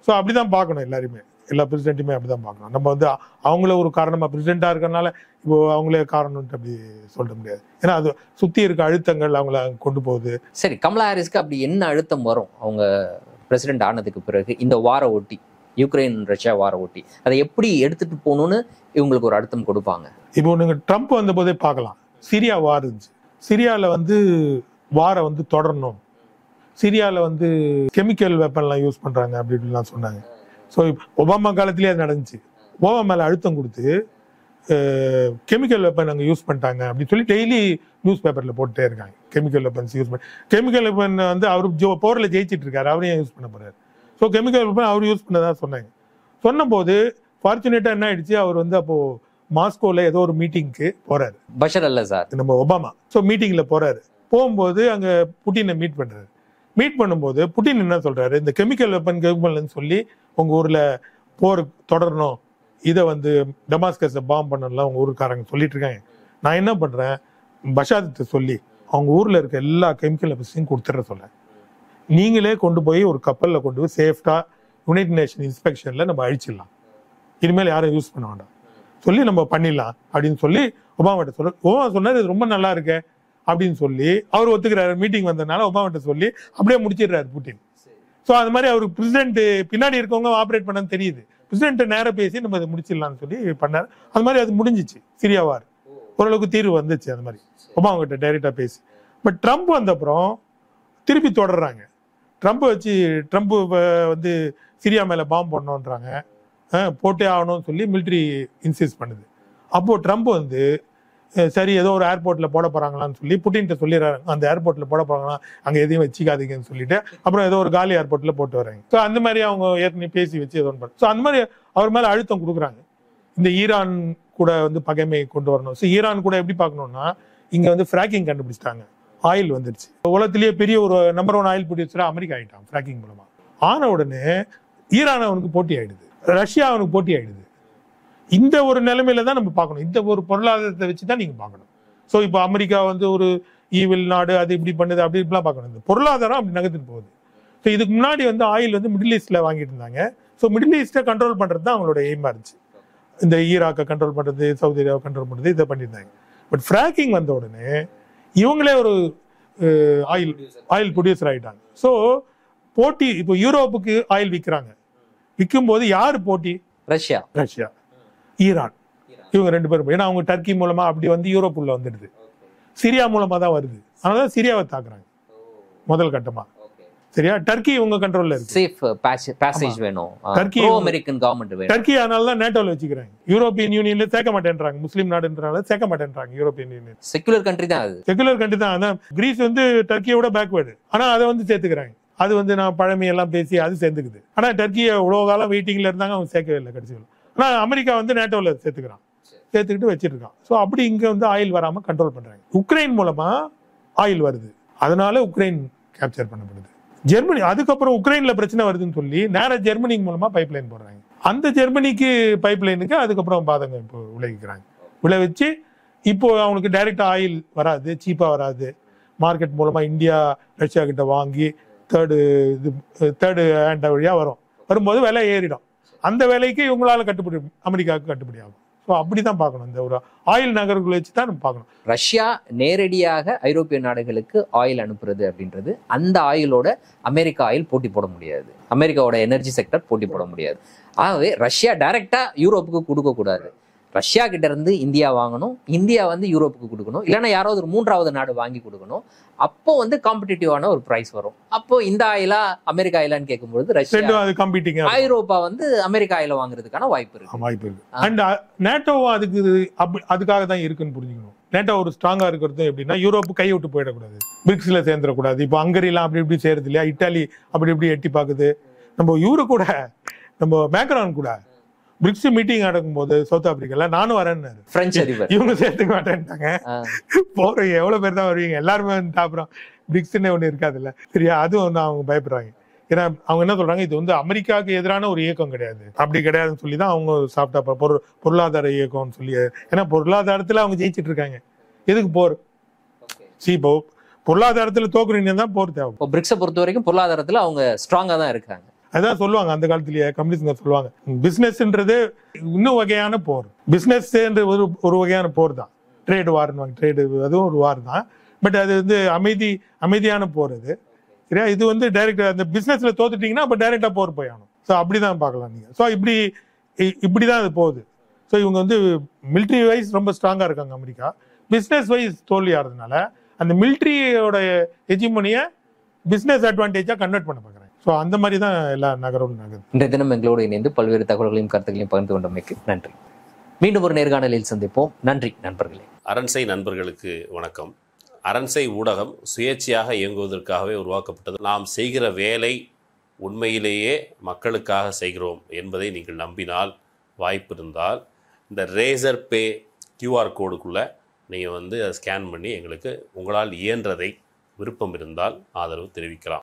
ஸோ அப்படிதான் பார்க்கணும் எல்லாருமே, எல்லா பிரசிடென்ட்டுமே அப்படிதான் பார்க்கணும். நம்ம வந்து அவங்கள ஒரு காரணமா பிரசிடென்டா இருக்கறனால இப்போ அவங்களே காரணம்ட்டு அப்படி சொல்ல முடியாது. ஏன்னா அது சுத்தி இருக்க அழுத்தங்கள் அவங்கள கொண்டு போகுது. சரி, கமலா ஹாரிஸ்க்கு அப்படி என்ன அழுத்தம் வரும் அவங்க பிரசிடென்ட் ஆனதுக்கு பிறகு? இந்த வார ஒட்டி, யுக்ரைன் ரஷ்யா வார ஒட்டி அதை எப்படி எடுத்துட்டு போகணும்னு இவங்களுக்கு ஒரு அழுத்தம் கொடுப்பாங்க. இப்போ நீங்க ட்ரம்ப் வந்த போதே பார்க்கலாம், சிரியா வார் இருந்துச்சு. சிரியாவில் வந்து வாரை வந்து தொடரணும், சிரியாவில் வந்து கெமிக்கல் வெப்பன்லாம் யூஸ் பண்ணுறாங்க அப்படின்லாம் சொன்னாங்க. ஸோ ஒபாமா காலத்திலே அது நடந்துச்சு. ஒபாமா மேலே அழுத்தம் கொடுத்து கெமிக்கல் வெப்பன் அங்கே யூஸ் பண்ணிட்டாங்க அப்படின்னு சொல்லி டெய்லி நியூஸ் பேப்பரில் போட்டுட்டே இருக்காங்க. கெமிக்கல் வெப்பன்ஸ் யூஸ் பண்ணி, கெமிக்கல் வெப்பன் வந்து அவர் போரில் ஜெயிச்சிட்டு இருக்காரு, அவரையும் யூஸ் பண்ண போறாரு. ஸோ கெமிக்கல் வெப்பன் அவர் யூஸ் பண்ணதா சொன்னாங்க. சொன்னபோது ஃபார்ச்சுனேட்டாக என்ன ஆயிடுச்சு, அவர் வந்து அப்போ மாஸ்கோல ஏதோ ஒரு மீட்டிங்க்கு போறாரு, பஷர் அல்-அசாத் நம்ம ஒபாமா. ஸோ மீட்டிங்ல போறாரு. போகும்போது அங்க புட்டினை மீட் பண்றாரு. மீட் பண்ணும்போது புட்டின் என்ன சொல்றாரு, இந்த கெமிக்கல் வெப்பன் சொல்லி உங்க ஊர்ல போர் தொடரணும், இதை வந்து டமாஸ்கஸை பாம்பு பண்ணலாம் உங்க ஊருக்காரங்க சொல்லிட்டு இருக்காங்க. நான் என்ன பண்றேன், பஷாரத்தை சொல்லி அவங்க ஊர்ல இருக்க எல்லா கெமிக்கல் வெப்பன்ஸையும் கொடுத்துட்ற சொல்ல, நீங்களே கொண்டு போய் ஒரு கப்பல்ல கொண்டு போய் சேஃப்டா யுனைடெட் நேஷன் இன்ஸ்பெக்ஷன்ல நம்ம அழிச்சிடலாம். இனிமேல் யாரும் யூஸ் பண்ண வேண்டாம் சொல்லி நம்ம பண்ணிடலாம் அப்படின்னு சொல்லி ஒபாமாட்ட சொல்ல. ஒபாமா சொன்னார் இது ரொம்ப நல்லா இருக்கு அப்படின்னு சொல்லி அவர் ஒத்துக்கிறாரு. மீட்டிங் வந்ததுனால ஒபாமாட்ட சொல்லி அப்படியே முடிச்சிடுறாரு புட்டின். ஸோ அது மாதிரி அவருக்கு பிரசிடென்ட் பின்னாடி இருக்கவங்க ஆப்ரேட் பண்ணன்னு தெரியுது. பிரசிடென்ட் நேராக பேசி நம்ம அதை முடிச்சிடலாம்னு சொல்லி பண்ணார். அது மாதிரி அது முடிஞ்சிச்சு. சிரியா வார் ஓரளவுக்கு தீர்வு வந்துச்சு அது மாதிரி ஒபாமா கிட்ட டைரக்டா பேசி. பட் ட்ரம்ப் வந்த அப்புறம் திருப்பி தொடர்றாங்க. ட்ரம்ப் வந்து சிரியா மேல பாம்பு போடணுன்றாங்க, போட்டே ஆகணும்னு சொல்லி மிலிட்ரி இன்சிஸ்ட் பண்ணுது. அப்போ ட்ரம்ப் வந்து சரி ஏதோ ஒரு ஏர்போர்ட்ல போட போறாங்களான்னு சொல்லி புட்டின்ட்ட சொல்லிடுறாங்க, அந்த ஏர்போர்ட்ல போட போறாங்களா அங்க எதையும் வச்சுக்காதீங்கன்னு சொல்லிட்டு அப்புறம் ஏதோ ஒரு காலி ஏர்போர்ட்ல போட்டு வராங்க. ஸோ அந்த மாதிரி அவங்க ஏற்கனவே பேசி வச்சு ஏதோ ஒன்று. ஸோ அந்த மாதிரி அவர் மேல அழுத்தம் கொடுக்குறாங்க. இந்த ஈரான் கூட வந்து பகைமை கொண்டு வரணும். ஸோ ஈரான் கூட எப்படி பார்க்கணும்னா இங்க வந்து ஃப்ராக்கிங் கண்டுபிடிச்சிட்டாங்க, ஆயில் வந்துருச்சு. உலகத்திலேயே பெரிய ஒரு நம்பர் 1 ஆயில் ப்ரொடியூசரா அமெரிக்கா ஆயிட்டான் ஃப்ராக்கிங் மூலமா. ஆன உடனே ஈரான் அவனுக்கு போட்டி ஆயிடுது, ரஷ்யா அவனுக்கு போட்டி ஆயிடுது. இந்த ஒரு நிலைமையில தான் நம்ம பார்க்கணும். இந்த ஒரு பொருளாதாரத்தை வச்சு தான் நீங்க பார்க்கணும். ஸோ இப்போ அமெரிக்கா வந்து ஒரு ஈவில் நாடு, அது இப்படி பண்ணுது அப்படி இப்படிலாம் பார்க்கணும். இந்த பொருளாதாரம் அப்படி நகர்த்துட்டு போகுது. ஸோ இதுக்கு முன்னாடி வந்து ஆயில் வந்து மிடில் ஈஸ்ட்ல வாங்கிட்டு இருந்தாங்க. ஸோ மிடில் ஈஸ்ட்டை கண்ட்ரோல் பண்றது தான் அவங்களோட எய்மா இருந்துச்சு. இந்த ஈராக்கை கண்ட்ரோல் பண்றது, சவுதி அரேபியாவை கண்ட்ரோல் பண்றது, இதை பண்ணியிருந்தாங்க. பட் ஃப்ராக்கிங் வந்த உடனே இவங்களே ஒரு ஆயில் ப்ரொடியூசர் ஆயிட்டாங்க. ஸோ போட்டி இப்போ யூரோப்புக்கு ஆயில் விற்கிறாங்க. விற்கும் போது யாரு போட்டி? ரஷ்யா, ஈரான், இவங்க 2 பேரும். ஏன்னா அவங்க டர்க்கி மூலமா அப்படி வந்து யூரோப் உள்ள வந்துடுது. சிரியா மூலமா தான் வருது. அதனால சிரியாவை தாக்குறாங்க முதல் கட்டமா. சரியா? டர்க்கி இவங்க கண்ட்ரோல்ல இருக்கு. சேஃப் பாசேஜ் வேணும். டர்க்கி அமெரிக்கன் கவர்மெண்ட் வேணும். டர்க்கி அதனால தான் நேட்டோல வச்சுக்கிறாங்க. யூரோப்பியன் யூனியன்ல சேர்க்க மாட்டேன்றாங்க. முஸ்லீம் நாடுன்றனால சேர்க்க மாட்டேன்றாங்க யூரோப்பியன் யூனியன். செக்குலர் கண்ட்ரி தான் அது. செக்குலர் கண்ட்ரி தான். அதான் கிரீஸ் வந்து டர்க்கியோட பேக்வேர்டு. ஆனா அதை வந்து சேர்த்துக்கிறாங்க. அது வந்து நான் பழமையெல்லாம் பேசி அது சேர்ந்துக்குது. ஆனா டர்க்கியை இவ்வளவு காலம் வெயிட்டிங்ல இருந்தாங்க, அவங்க சேர்க்கவே இல்லை கடைசியில். ஆனா அமெரிக்கா வந்து நேட்டோல சேர்த்துக்கிட்டு வச்சிட்டு இருக்கான். ஸோ அப்படி இங்க வந்து ஆயில் வராம கண்ட்ரோல் பண்றாங்க. உக்ரைன் மூலமா ஆயில் வருது, அதனால உக்ரைன் கேப்சர் பண்ணப்படுது. ஜெர்மனி அதுக்கப்புறம் உக்ரைன்ல பிரச்சனை வருதுன்னு சொல்லி நேர ஜெர்மனி மூலமா பைப்லைன் போடுறாங்க. அந்த ஜெர்மனிக்கு பைப்லைனுக்கு அதுக்கப்புறம் பாதங்க இப்போ விளைவிக்கிறாங்க. விளைவிச்சு இப்போ அவங்களுக்கு டைரக்டா ஆயில் வராது, சீப்பா வராது. மார்க்கெட் மூலமா இந்தியா ரஷ்யா கிட்ட வாங்கி தேர்டு ஹேண்ட் வழியா வரும்போது விலை ஏறிடும். அந்த வேலைக்கு இவங்களால கட்டுப்படி, அமெரிக்காவுக்கு கட்டுப்படி ஆகும். ஸோ அப்படிதான் பார்க்கணும். இந்த ஒரு ஆயில் நகர்வுகளை வச்சு தான் நம்ம பார்க்கணும். ரஷ்யா நேரடியாக ஐரோப்பிய நாடுகளுக்கு ஆயில் அனுப்புறது அப்படின்றது, அந்த ஆயிலோட அமெரிக்கா ஆயில் போட்டி போட முடியாது, அமெரிக்காவோட எனர்ஜி செக்டர் போட்டி போட முடியாது. ஆகவே ரஷ்யா டைரக்டா யூரோப்புக்கு கொடுக்க கூடாது. ரஷ்யா கிட்ட இருந்து இந்தியா வாங்கணும், இந்தியா வந்து யூரோப்புக்கு கொடுக்கணும், இல்லைன்னா யாராவது ஒரு 3வது நாடு வாங்கி கொடுக்கணும். அப்போ வந்து காம்படிட்டிவான ஒரு பிரைஸ் வரும். அப்போ இந்த ஆயிலா அமெரிக்கா ஆயிலான்னு கேட்கும்போது ரஷ்யா, ஐரோப்பா வந்து அமெரிக்கா ஆயில வாங்குறதுக்கான வாய்ப்பு இருக்கு. அண்ட் நேட்டோவும் அதுக்காக தான் இருக்குன்னு புரிஞ்சுக்கணும். நேட்டோ ஒரு ஸ்ட்ராங்கா இருக்கிறது எப்படின்னா யூரோப்பு கை விட்டு போயிடக்கூடாது, பிரிக்ஸ்ல சேர்ந்துடக்கூடாது. இப்போ ஹங்கரிலாம் அப்படி இப்படி சேருது இல்லையா, இட்டாலி அப்படி இப்படி எட்டி பாக்குது. நம்ம இவரு கூட, நம்ம மேக்ரான் கூட பிரிக்ஸ் மீட்டிங் நடக்கும்போது சவுத் ஆப்பிரிக்கால நானும் வரேன்னு, இவங்க சேர்த்துக்க மாட்டேன்ட்டாங்க. போறீங்க எவ்வளவு பேர் தான் வருவீங்க, எல்லாருமே வந்து தாப்புறோம், பிரிக்ஸ்ன்னு ஒண்ணு இருக்காது இல்ல. சரியா? அதுவும் வந்து அவங்க பயப்படுறாங்க. ஏன்னா அவங்க என்ன சொல்றாங்க, இது வந்து அமெரிக்காவுக்கு எதிரான ஒரு இயக்கம் கிடையாது, அப்படி கிடையாதுன்னு சொல்லி தான் அவங்க சாப்பிட்டா பொருளாதார இயக்கம்னு சொல்லி. ஏன்னா பொருளாதாரத்துல அவங்க ஜெயிச்சிட்டு இருக்காங்க. எதுக்கு போர்? இப்போ பொருளாதாரத்துல தோக்குறீங்க தான் போர் தேவை. பிரிக்ஸை பொறுத்த வரைக்கும் பொருளாதாரத்துல அவங்க ஸ்ட்ராங்கா தான் இருக்காங்க. அதான் சொல்லுவாங்க அந்த காலத்திலேயே கம்யூனிஸ்ட் சொல்லுவாங்க, பிசினஸ்ன்றது இன்னும் வகையான போர். பிசினஸ் ஒரு வகையான போர் தான். ட்ரேடு வார்னுவாங்க. ட்ரேடு அதுவும் ஒரு வார் தான். பட் அது வந்து அமைதியான போர் அது. சரியா? இது வந்து டைரக்டா அந்த பிசினஸ்ல தோத்துட்டீங்கன்னா அப்ப டைரக்டா போர் போயாகணும். ஸோ அப்படிதான் பார்க்கலாம் நீங்க. ஸோ இப்படிதான் அது போகுது. ஸோ இவங்க வந்து மிலிட்ரி வைஸ் ரொம்ப ஸ்ட்ராங்கா இருக்காங்க அமெரிக்கா. பிசினஸ் வைஸ் தோல்வி ஆறதுனால அந்த மிலிட்ரியோட ஹெஜிமோனியை பிசினஸ் அட்வான்டேஜா கன்வெர்ட் பண்ண பார்க்குறாங்க. ஸோ அந்த மாதிரி தான் எல்லா நகரும் நகரும். இன்றைய தினம் எங்களோடு இணைந்து பல்வேறு தகவல்களையும் கருத்துக்களையும் பகிர்ந்து கொண்டமைக்கு நன்றி. மீண்டும் ஒரு நேர்காணலில் சந்திப்போம். நன்றி நண்பர்களே. அரண்சை நண்பர்களுக்கு வணக்கம். அரண்சை ஊடகம் சுயேட்சையாக இயங்குவதற்காகவே உருவாக்கப்பட்டது. நாம் செய்கிற வேலை உண்மையிலேயே மக்களுக்காக செய்கிறோம் என்பதை நீங்கள் நம்பினால், வாய்ப்பு இருந்தால் இந்த ரேசர் பே QR கோடுக்குள்ளே நீங்கள் வந்து அதை ஸ்கேன் பண்ணி எங்களுக்கு உங்களால் இயன்றதை, விருப்பம் இருந்தால் ஆதரவு தெரிவிக்கலாம்.